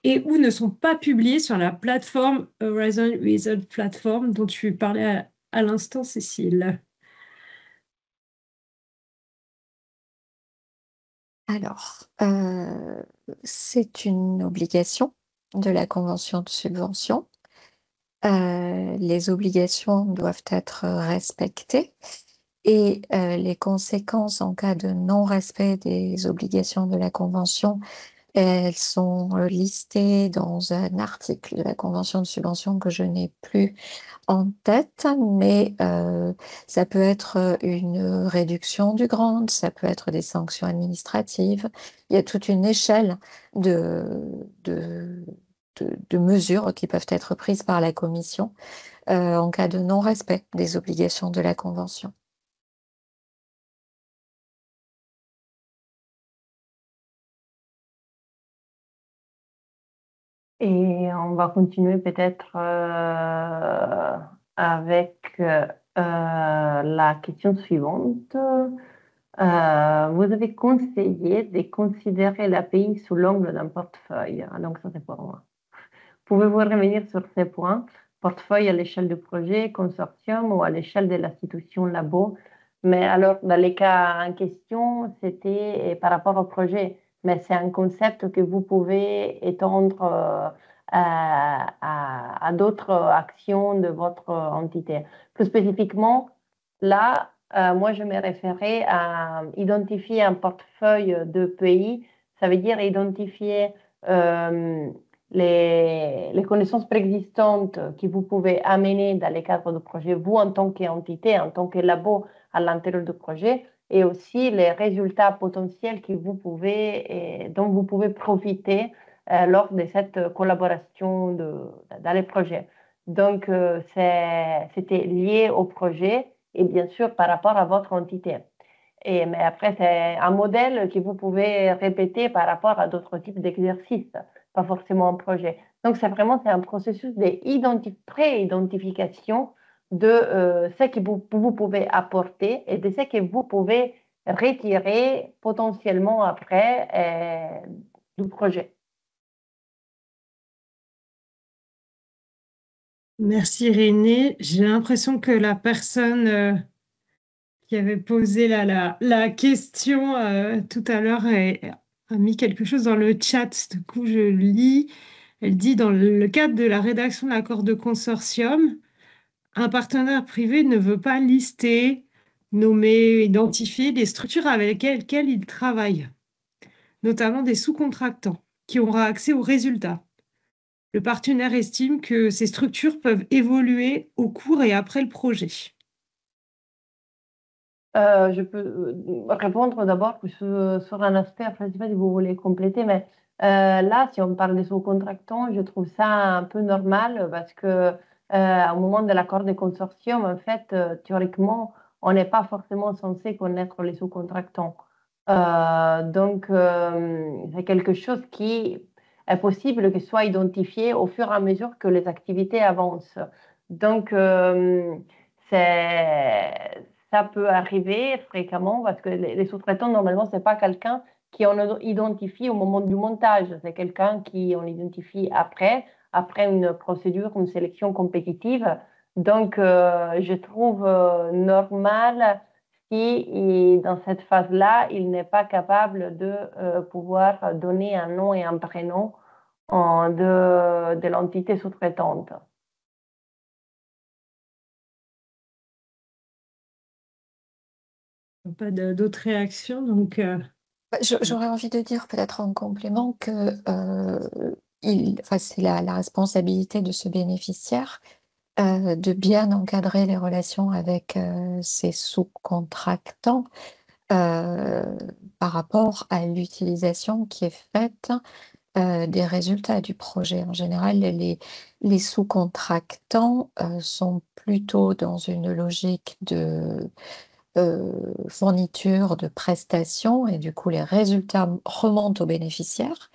et ou ne sont pas publiés sur la plateforme Horizon Result Platform dont tu parlais à l'instant, Cécile? Alors, c'est une obligation de la convention de subvention. Les obligations doivent être respectées et les conséquences en cas de non-respect des obligations de la convention, elles sont listées dans un article de la convention de subvention que je n'ai plus en tête, mais ça peut être une réduction du grant, ça peut être des sanctions administratives. Il y a toute une échelle de mesures qui peuvent être prises par la Commission en cas de non-respect des obligations de la Convention. Et on va continuer peut-être avec la question suivante. Vous avez conseillé de considérer l'API sous l'angle d'un portefeuille. Donc, ça, c'est pour moi. Pouvez-vous revenir sur ces points? Portefeuille à l'échelle du projet, consortium ou à l'échelle de l'institution labo? Mais alors, dans les cas en question, c'était par rapport au projet. Mais c'est un concept que vous pouvez étendre à d'autres actions de votre entité. Plus spécifiquement, là, moi, je me référais à identifier un portefeuille de pays. Ça veut dire identifier les connaissances préexistantes que vous pouvez amener dans le cadre du projet, vous en tant qu'entité, en tant que labo à l'intérieur du projet, et aussi les résultats potentiels que vous pouvez, dont vous pouvez profiter lors de cette collaboration dans les projets. Donc, c'était lié au projet et bien sûr par rapport à votre entité. Mais après, c'est un modèle que vous pouvez répéter par rapport à d'autres types d'exercices, pas forcément un projet. Donc, c'est un processus de pré-identification de ce que vous pouvez apporter et de ce que vous pouvez retirer potentiellement après du projet. Merci René. J'ai l'impression que la personne qui avait posé la question tout à l'heure a mis quelque chose dans le chat. Du coup, je lis. Elle dit, dans le cadre de la rédaction de l'accord de consortium, un partenaire privé ne veut pas lister, nommer, identifier les structures avec lesquelles il travaille, notamment des sous-contractants qui auront accès aux résultats. Le partenaire estime que ces structures peuvent évoluer au cours et après le projet. Je peux répondre d'abord sur un aspect, après je ne sais pas si vous voulez compléter, mais là, si on parle des sous-contractants, je trouve ça un peu normal parce que au moment de l'accord de consortium, en fait, théoriquement, on n'est pas forcément censé connaître les sous-contractants. Donc, c'est quelque chose qui est possible que soit identifié au fur et à mesure que les activités avancent. Donc, ça peut arriver fréquemment parce que les sous-traitants, normalement, ce n'est pas quelqu'un qu'on identifie au moment du montage. C'est quelqu'un qu'on identifie après une procédure, une sélection compétitive. Donc, je trouve normal si dans cette phase-là, il n'est pas capable de pouvoir donner un nom et un prénom de l'entité sous-traitante. Pas d'autres réactions, donc J'aurais envie de dire peut-être en complément que c'est la responsabilité de ce bénéficiaire de bien encadrer les relations avec ses sous-contractants par rapport à l'utilisation qui est faite des résultats du projet. En général, les sous-contractants sont plutôt dans une logique fourniture de prestations et du coup les résultats remontent aux bénéficiaires.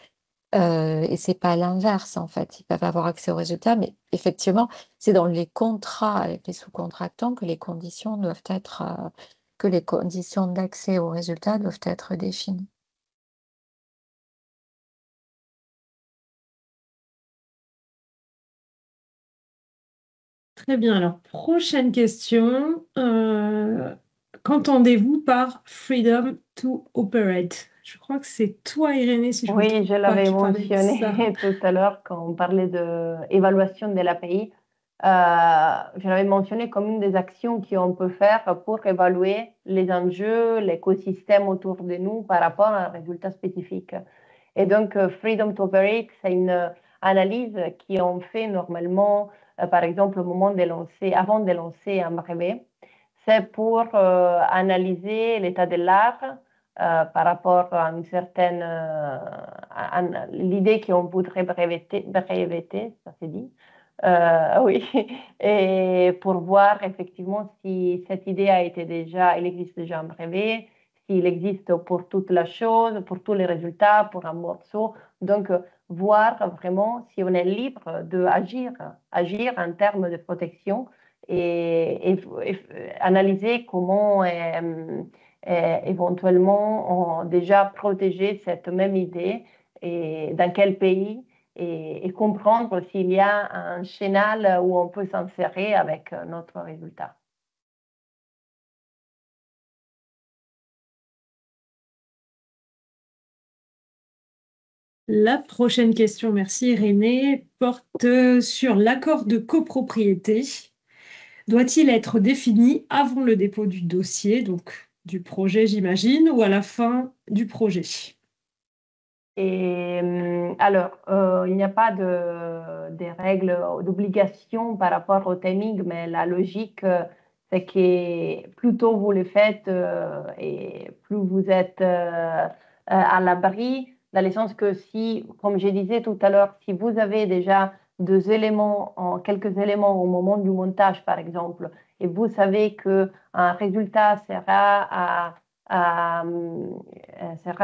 Et c'est pas l'inverse en fait. Ils peuvent avoir accès aux résultats, mais effectivement, c'est dans les contrats avec les sous-contractants que les conditions doivent être, que les conditions d'accès aux résultats doivent être définies. Très bien. Alors, prochaine question. Qu'entendez-vous par freedom to operate? Je crois que c'est toi, Irénée, si je ne me Oui, trompe je pas, l'avais qui parlais de ça. mentionné tout à l'heure quand on parlait d'évaluation de l'API. Je l'avais mentionné comme une des actions qu'on peut faire pour évaluer les enjeux, l'écosystème autour de nous par rapport à un résultat spécifique. Et donc, Freedom to Operate, c'est une analyse qu'on fait normalement, par exemple, au moment de lancer, avant de lancer un brevet. C'est pour analyser l'état de l'art par rapport à une certaine l'idée qu'on voudrait breveter, ça s'est dit. Oui, et pour voir effectivement si cette idée a été déjà, il existe déjà un brevet, s'il existe pour toute la chose, pour tous les résultats, pour un morceau. Donc, voir vraiment si on est libre d'agir, agir en termes de protection et analyser comment éventuellement on déjà protéger cette même idée et dans quel pays et comprendre s'il y a un chenal où on peut s'insérer avec notre résultat. La prochaine question, merci Irénée, porte sur l'accord de copropriété. Doit-il être défini avant le dépôt du dossier, donc du projet, j'imagine, ou à la fin du projet? Et alors, il n'y a pas de règles, d'obligations par rapport au timing, mais la logique, c'est que plus tôt vous le faites et plus vous êtes à l'abri, dans le sens que si, comme je disais tout à l'heure, si vous avez déjà quelques éléments au moment du montage, par exemple, et vous savez qu'un résultat sera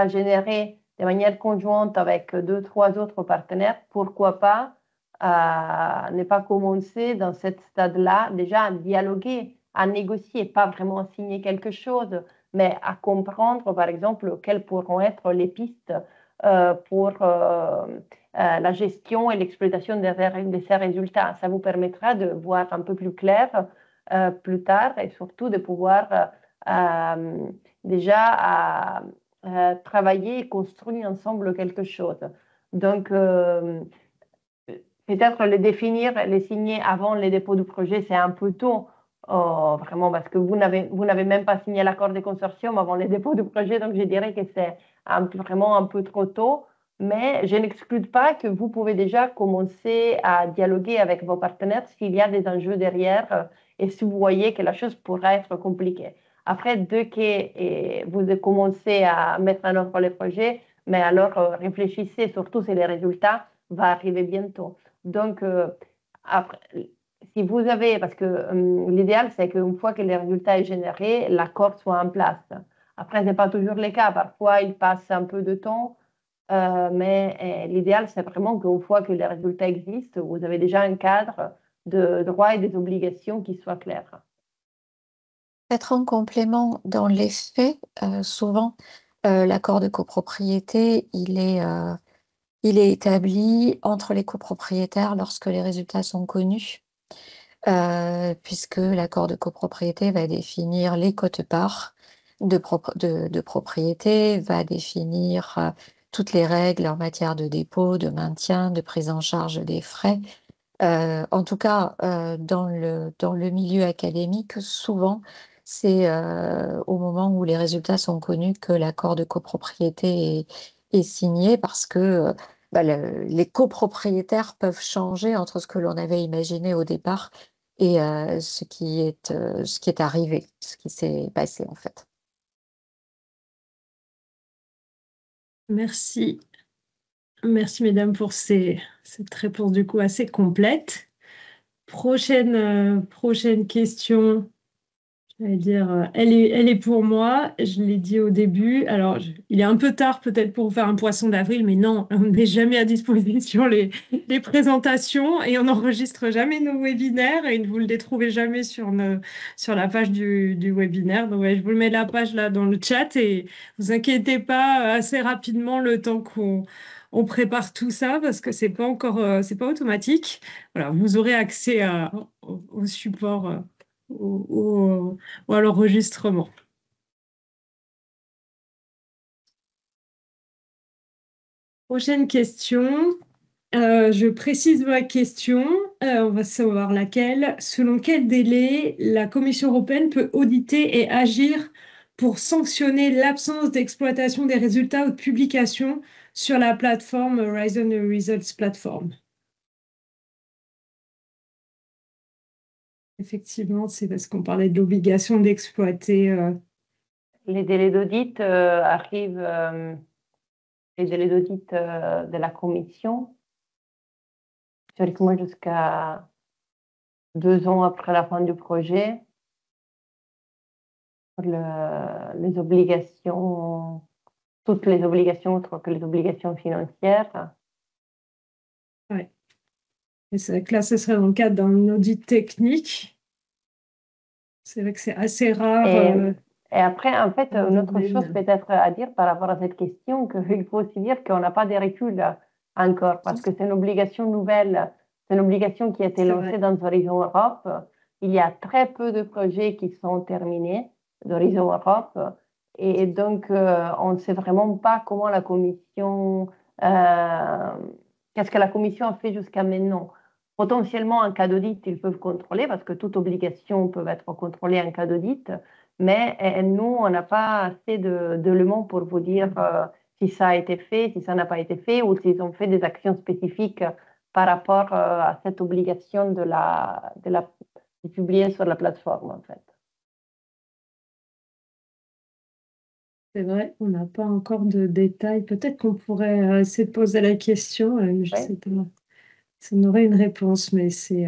généré de manière conjointe avec 2, 3 autres partenaires, pourquoi pas ne pas commencer dans ce stade-là déjà à dialoguer, à négocier, pas vraiment à signer quelque chose, mais à comprendre, par exemple, quelles pourront être les pistes pour la gestion et l'exploitation de ces résultats. Ça vous permettra de voir un peu plus clair plus tard et surtout de pouvoir déjà travailler et construire ensemble quelque chose. Donc, peut-être les définir, les signer avant le dépôt du projet, c'est un peu tôt, vraiment, parce que vous n'avez même pas signé l'accord de consortium avant le dépôt du projet, donc je dirais que c'est vraiment un peu trop tôt. Mais je n'exclus pas que vous pouvez déjà commencer à dialoguer avec vos partenaires s'il y a des enjeux derrière et si vous voyez que la chose pourrait être compliquée. Après, dès que vous commencez à mettre en œuvre les projets, mais alors réfléchissez surtout si les résultats vont arriver bientôt. Donc, après, si vous avez, parce que l'idéal, c'est qu'une fois que le résultat est généré, l'accord soit en place. Après, ce n'est pas toujours le cas. Parfois, il passe un peu de temps, mais l'idéal, c'est vraiment qu'une fois que les résultats existent, vous avez déjà un cadre de droits et des obligations qui soient clairs. Être en complément dans les faits, souvent, l'accord de copropriété, il est établi entre les copropriétaires lorsque les résultats sont connus, puisque l'accord de copropriété va définir les quotes-parts de propriété, va définir toutes les règles en matière de dépôt, de maintien, de prise en charge des frais. En tout cas, dans le milieu académique, souvent, c'est au moment où les résultats sont connus que l'accord de copropriété est signé parce que les copropriétaires peuvent changer entre ce que l'on avait imaginé au départ et ce qui est arrivé, ce qui s'est passé en fait. Merci. Merci, mesdames, pour cette réponse du coup assez complète. Prochaine question. J'allais dire, elle est pour moi, je l'ai dit au début. Alors, il est un peu tard peut-être pour faire un poisson d'avril, mais non, on n'est jamais à disposition les présentations et on n'enregistre jamais nos webinaires et vous ne les trouvez jamais sur la page du webinaire. Donc, ouais, je vous mets la page là dans le chat et vous inquiétez pas assez rapidement le temps qu'on prépare tout ça parce que c'est pas encore, c'est pas automatique. Voilà, vous aurez accès au support. Ou à l'enregistrement. Prochaine question. Je précise ma question. On va savoir laquelle. Selon quel délai la Commission européenne peut auditer et agir pour sanctionner l'absence d'exploitation des résultats ou de publication sur la plateforme Horizon Results Platform? Effectivement, c'est parce qu'on parlait de l'obligation d'exploiter. Les délais d'audit arrivent, les délais d'audit de la commission, théoriquement jusqu'à 2 ans après la fin du projet, pour les obligations, toutes les obligations autres que les obligations financières. Ouais. Et c'est vrai que là, ce serait dans le cadre d'un audit technique. C'est vrai que c'est assez rare. Et après, en fait, une autre Doublé, chose mais- peut-être à dire par rapport à cette question, qu'il faut aussi dire qu'on n'a pas de recul encore, parce que c'est une obligation nouvelle, c'est une obligation qui a été C'est lancée vrai. dans Horizon Europe. Il y a très peu de projets qui sont terminés d'Horizon Europe, et donc on ne sait vraiment pas comment la Commission, qu'est-ce que la Commission a fait jusqu'à maintenant. Potentiellement, en cas d'audit, ils peuvent contrôler, parce que toute obligation peut être contrôlée en cas d'audit. Mais nous, on n'a pas assez d'éléments pour vous dire si ça a été fait, si ça n'a pas été fait, ou s'ils ont fait des actions spécifiques par rapport à cette obligation de publier sur la plateforme, en fait. C'est vrai, on n'a pas encore de détails. Peut-être qu'on pourrait essayer de poser la question, mais je Oui. sais pas. Ça on aurait une réponse, mais c'est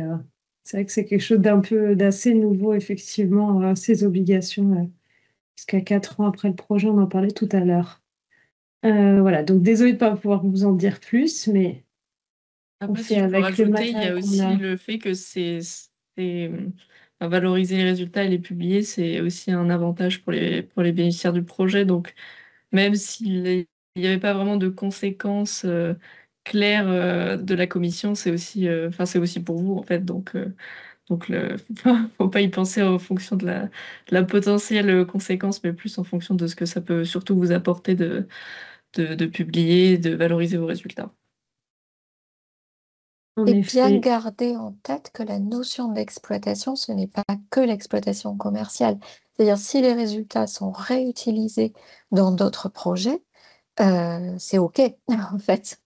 vrai que c'est quelque chose d'assez nouveau, effectivement, ces obligations, jusqu'à 4 ans après le projet, on en parlait tout à l'heure. Voilà, donc désolée de ne pas pouvoir vous en dire plus, mais on Après, fait si je peux avec le rajouter, il y matériel a qu'on aussi a. le fait que valoriser les résultats et les publier, c'est aussi un avantage pour les bénéficiaires du projet. Donc, même s'il n'y avait pas vraiment de conséquences claires de la commission, c'est aussi pour vous, en fait. Donc faut pas y penser en fonction de la potentielle conséquence, mais plus en fonction de ce que ça peut surtout vous apporter de publier, de valoriser vos résultats. En Et bien effet, garder en tête que la notion d'exploitation, ce n'est pas que l'exploitation commerciale. C'est-à-dire, si les résultats sont réutilisés dans d'autres projets, c'est OK, en fait.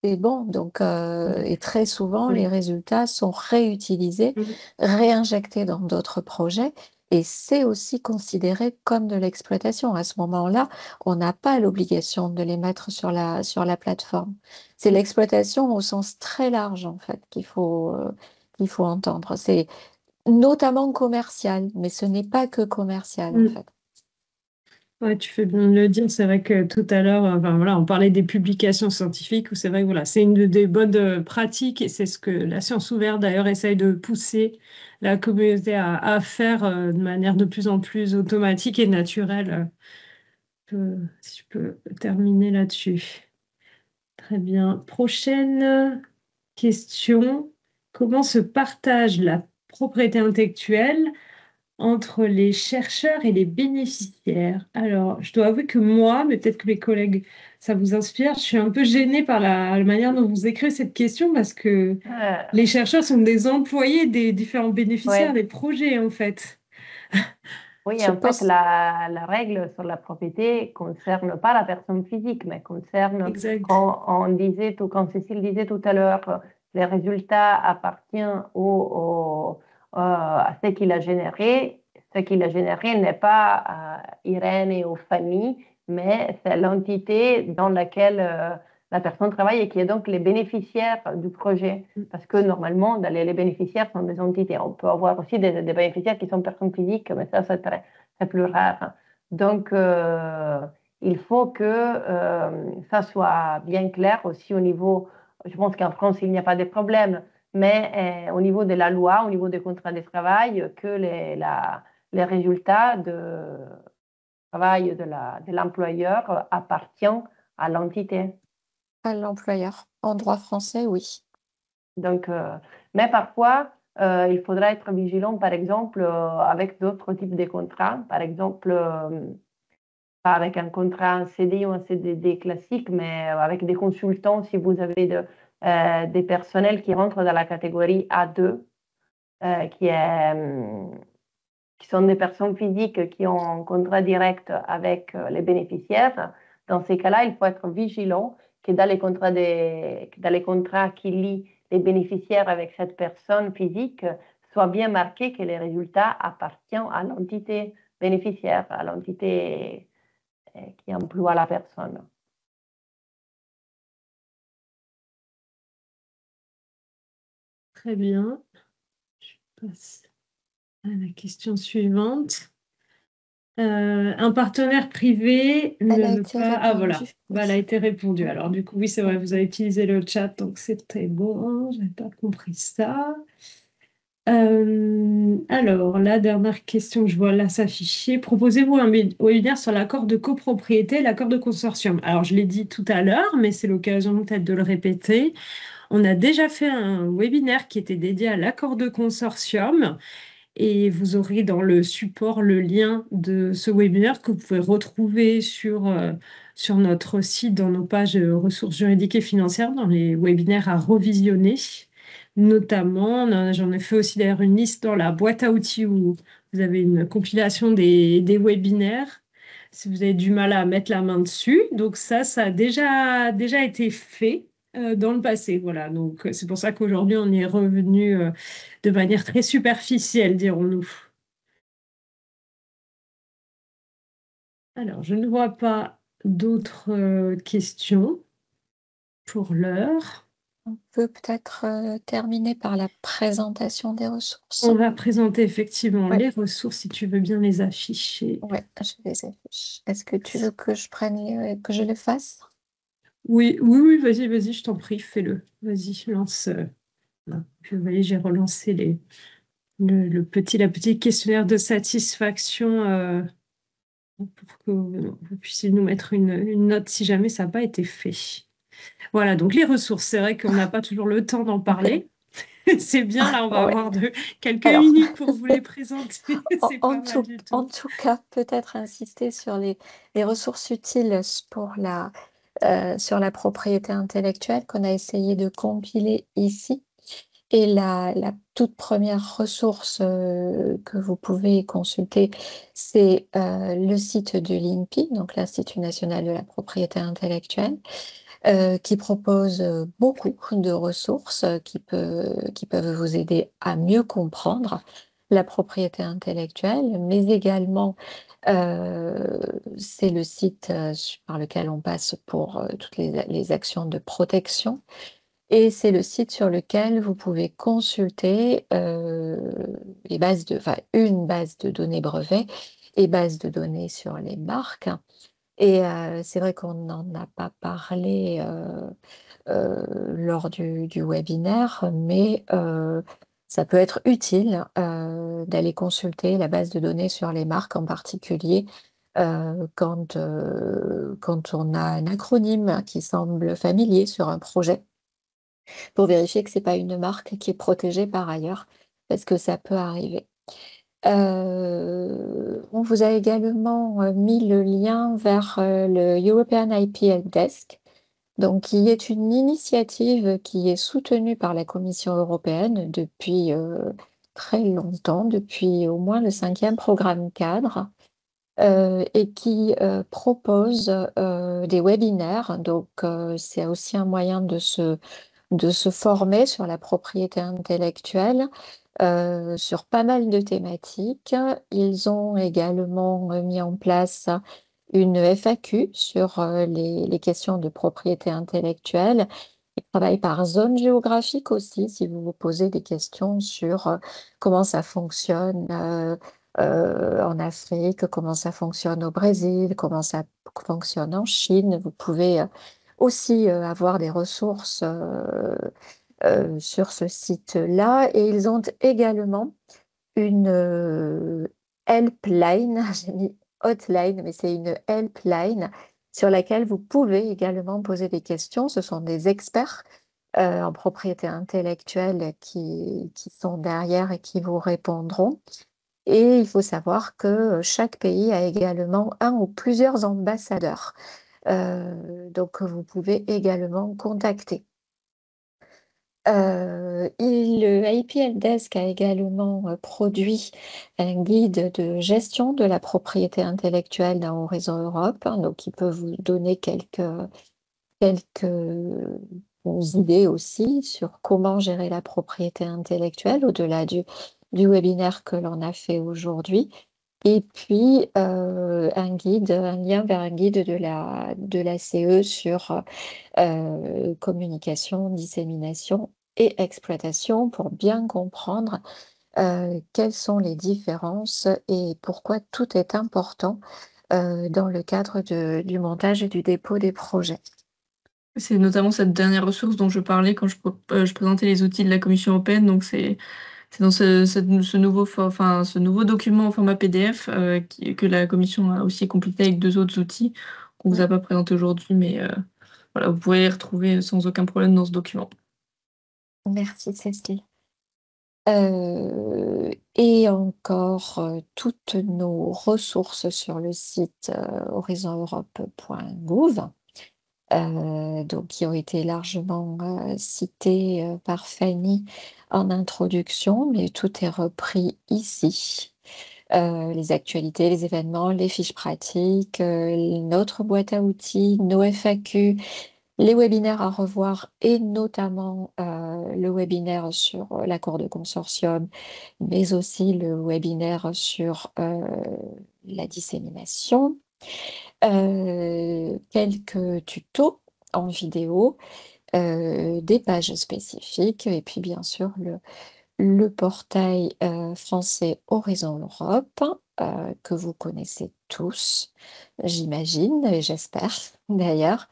C'est bon. Donc, et très souvent, les oui. résultats sont réutilisés, réinjectés dans d'autres projets. Et c'est aussi considéré comme de l'exploitation. À ce moment-là, on n'a pas l'obligation de les mettre sur la plateforme. C'est l'exploitation au sens très large, en fait, qu'il faut entendre. C'est notamment commercial, mais ce n'est pas que commercial, en fait. Ouais, tu fais bien de le dire. C'est vrai que tout à l'heure, enfin, voilà, on parlait des publications scientifiques où c'est vrai que voilà, c'est une des bonnes pratiques et c'est ce que la science ouverte d'ailleurs essaye de pousser la communauté à faire de manière de plus en plus automatique et naturelle. Si je peux terminer là-dessus. Très bien. Prochaine question. Comment se partage la propriété intellectuelle entre les chercheurs et les bénéficiaires? Alors, je dois avouer que moi, mais peut-être que mes collègues, ça vous inspire, je suis un peu gênée par la manière dont vous écrivez cette question parce que les chercheurs sont des employés des différents bénéficiaires Ouais. des projets, en fait. Oui, Je en fait, pense, la règle sur la propriété ne concerne pas la personne physique, mais concerne, Exact. quand Cécile disait tout à l'heure, les résultats appartiennent à ce qu'il a généré. Ce qu'il a généré n'est pas à Irène et aux familles, mais c'est l'entité dans laquelle la personne travaille et qui est donc les bénéficiaires du projet. Parce que normalement, les bénéficiaires sont des entités. On peut avoir aussi des bénéficiaires qui sont personnes physiques, mais ça, c'est plus rare. Donc, il faut que ça soit bien clair aussi au niveau, je pense qu'en France, il n'y a pas de problème, mais au niveau de la loi, au niveau des contrats de travail, que les résultats de travail de l'employeur appartiennent à l'entité. À l'employeur. En droit français, oui. Donc, mais parfois, il faudra être vigilant, par exemple, avec d'autres types de contrats. Par exemple, pas avec un contrat en CDI ou un CDD classique, mais avec des consultants, si vous avez des personnels qui rentrent dans la catégorie A2, qui sont des personnes physiques qui ont un contrat direct avec les bénéficiaires. Dans ces cas-là, il faut être vigilant que dans les contrats qui lient les bénéficiaires avec cette personne physique, soit bien marqué que les résultats appartiennent à l'entité bénéficiaire, à l'entité qui emploie la personne. Très bien. Je passe à la question suivante. Un partenaire privé Elle a ne veut été pas. Ah voilà, répondue. bah, elle a été répondue. Oui. Alors du coup, oui, c'est vrai, vous avez utilisé le chat, donc c'était bon. J'avais pas compris ça. Alors, la dernière question que je vois là s'afficher. Proposez-vous un webinaire sur l'accord de copropriété, l'accord de consortium. Alors, je l'ai dit tout à l'heure, mais c'est l'occasion peut-être de le répéter. On a déjà fait un webinaire qui était dédié à l'accord de consortium et vous aurez dans le support le lien de ce webinaire que vous pouvez retrouver sur notre site, dans nos pages ressources juridiques et financières, dans les webinaires à revisionner. Notamment, j'en ai fait aussi d'ailleurs une liste dans la boîte à outils où vous avez une compilation des webinaires si vous avez du mal à mettre la main dessus. Donc ça a déjà été fait dans le passé. Voilà, donc c'est pour ça qu'aujourd'hui, on y est revenu de manière très superficielle, dirons-nous. Alors, je ne vois pas d'autres questions pour l'heure. On peut peut-être terminer par la présentation des ressources. On va présenter effectivement Ouais. les ressources, si tu veux bien les afficher. Oui, je les affiche. Est-ce que tu veux que je prenne que je les fasse? Oui, vas-y, je t'en prie, fais-le. Vas-y, lance. Voilà. Puis, vous voyez, j'ai relancé la petite questionnaire de satisfaction pour que vous puissiez nous mettre une note si jamais ça n'a pas été fait. Voilà, donc les ressources, c'est vrai qu'on n'a pas toujours le temps d'en parler. C'est bien, là, on va Ouais. avoir quelques Alors, minutes pour vous les présenter. C'est pas mal du en tout. tout cas, peut-être insister sur les ressources utiles sur la propriété intellectuelle qu'on a essayé de compiler ici. Et la toute première ressource que vous pouvez consulter, c'est le site de l'INPI, donc l'Institut national de la propriété intellectuelle, qui propose beaucoup de ressources qui peuvent vous aider à mieux comprendre la propriété intellectuelle, mais également c'est le site par lequel on passe pour toutes les actions de protection. Et c'est le site sur lequel vous pouvez consulter une base de données brevets et base de données sur les marques. Et c'est vrai qu'on n'en a pas parlé lors du webinaire, mais ça peut être utile d'aller consulter la base de données sur les marques, en particulier quand on a un acronyme qui semble familier sur un projet, pour vérifier que ce n'est pas une marque qui est protégée par ailleurs, parce que ça peut arriver. On vous a également mis le lien vers le European IP Helpdesk, donc qui est une initiative qui est soutenue par la Commission européenne depuis très longtemps, depuis au moins le 5e programme cadre, et qui propose des webinaires. Donc c'est aussi un moyen de se former sur la propriété intellectuelle, sur pas mal de thématiques. Ils ont également mis en place une FAQ sur les questions de propriété intellectuelle. Il travaille par zone géographique aussi, si vous vous posez des questions sur comment ça fonctionne en Afrique, comment ça fonctionne au Brésil, comment ça fonctionne en Chine. Vous pouvez aussi avoir des ressources sur ce site-là. Et ils ont également une helpline, j'ai mis hotline, mais c'est une helpline sur laquelle vous pouvez également poser des questions. Ce sont des experts en propriété intellectuelle qui sont derrière et qui vous répondront. Et il faut savoir que chaque pays a également un ou plusieurs ambassadeurs, donc vous pouvez également contacter. Le IPL Desk a également produit un guide de gestion de la propriété intellectuelle dans Horizon Europe, hein, donc il peut vous donner quelques idées aussi sur comment gérer la propriété intellectuelle au-delà du webinaire que l'on a fait aujourd'hui. Et puis un lien vers un guide de la CE sur communication, dissémination et exploitation pour bien comprendre quelles sont les différences et pourquoi tout est important dans le cadre du montage et du dépôt des projets. C'est notamment cette dernière ressource dont je parlais quand je présentais les outils de la Commission européenne. Donc, c'est dans ce nouveau document en format PDF que la Commission a aussi complété avec 2 autres outils qu'on ne vous a pas présentés aujourd'hui, mais voilà, vous pouvez les retrouver sans aucun problème dans ce document. Merci Cécile. Et encore toutes nos ressources sur le site horizoneurope.gouv, donc qui ont été largement citées par Fanny en introduction, mais tout est repris ici. Les actualités, les événements, les fiches pratiques, notre boîte à outils, nos FAQ, les webinaires à revoir et notamment le webinaire sur l'accord de consortium, mais aussi le webinaire sur la dissémination, quelques tutos en vidéo, des pages spécifiques et puis bien sûr le portail français Horizon Europe que vous connaissez tous, j'imagine et j'espère d'ailleurs.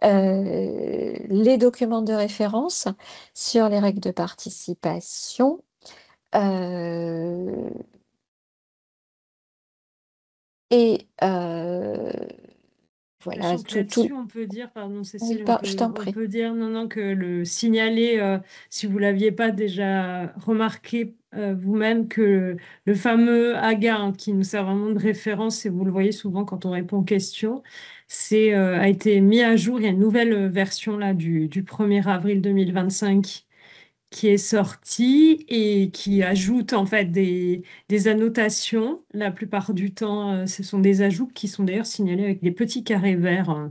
Les documents de référence sur les règles de participation. Et voilà, Sachant que là-dessus, on peut dire, pardon Cécile, je t'en on prie. peut dire non, que le signaler, si vous ne l'aviez pas déjà remarqué vous-même, que le fameux AGA, hein, qui nous sert vraiment de référence, et vous le voyez souvent quand on répond aux questions, a été mis à jour. Il y a une nouvelle version là, du 1er avril 2025 qui est sorti et qui ajoute en fait des annotations. La plupart du temps, ce sont des ajouts qui sont d'ailleurs signalés avec des petits carrés verts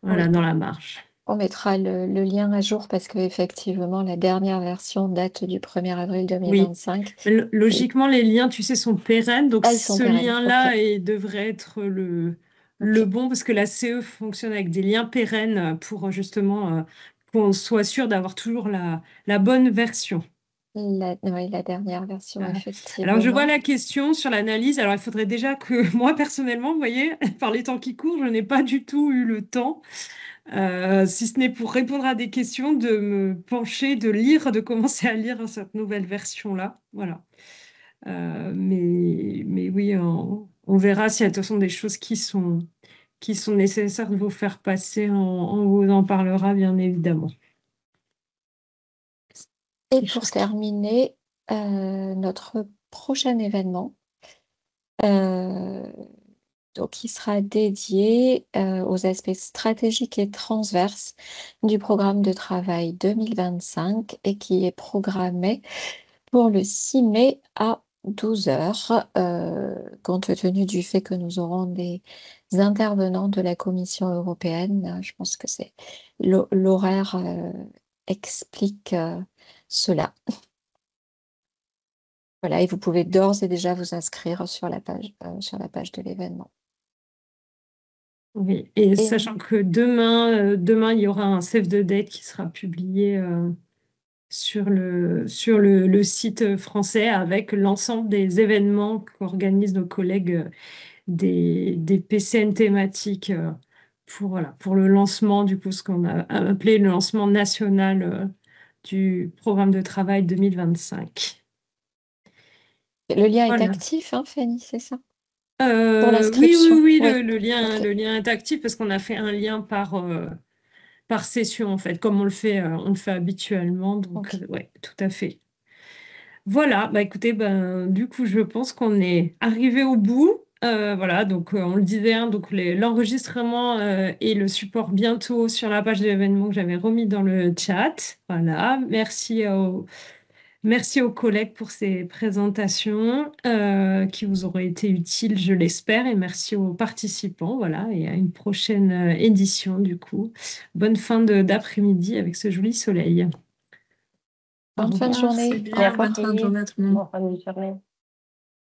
voilà, Oui. dans la marge. On mettra le lien à jour parce qu'effectivement, la dernière version date du 1er avril Oui, 2025. mais logiquement, les liens, tu sais, sont pérennes. Donc, Ils sont ce pérennes. lien-là Ok. devrait être le Ok. bon parce que la CE fonctionne avec des liens pérennes pour justement qu'on soit sûr d'avoir toujours la bonne version. Oui, la dernière version, Voilà. effectivement. Alors, je vois la question sur l'analyse. Alors, il faudrait déjà que moi, personnellement, vous voyez, par les temps qui courent, je n'ai pas du tout eu le temps, si ce n'est pour répondre à des questions, de me pencher, de lire, de commencer à lire cette nouvelle version-là. Voilà. Mais oui, on verra s'il y a de toute façon des choses qui sont nécessaires de vous faire passer. On vous en parlera, bien évidemment. Et Des pour choses terminer, notre prochain événement, donc, qui sera dédié aux aspects stratégiques et transverses du programme de travail 2025 et qui est programmé pour le 6 mai à 12 heures, compte tenu du fait que nous aurons des intervenants de la Commission européenne. Je pense que c'est l'horaire explique cela. Voilà, et vous pouvez d'ores et déjà vous inscrire sur la page de l'événement. Oui, et Et sachant que demain, il y aura un save the date qui sera publié sur le site français avec l'ensemble des événements qu'organisent nos collègues des PCN thématiques pour le lancement, du coup, ce qu'on a appelé le lancement national du programme de travail 2025. le lien est Voilà. actif, hein, Fanny, c'est ça? Pour Oui, oui, l'inscription? oui, Oui. le lien, Ok. le lien est actif parce qu'on a fait un lien par session, en fait, comme on le fait habituellement. Donc, Ok. ouais, tout à fait. Voilà, bah écoutez, ben, du coup, je pense qu'on est arrivé au bout. Voilà, donc on le disait, hein, donc l'enregistrement et le support bientôt sur la page de l'événement que j'avais remis dans le chat. Voilà, merci aux collègues pour ces présentations qui vous auraient été utiles, je l'espère, et merci aux participants. Voilà, et à une prochaine édition, du coup. Bonne fin d'après-midi avec ce joli soleil. Au Bonne fin de revoir. journée. C'est Au bien, revoir. bonne fin de journée à tout le monde. Bonne fin de journée.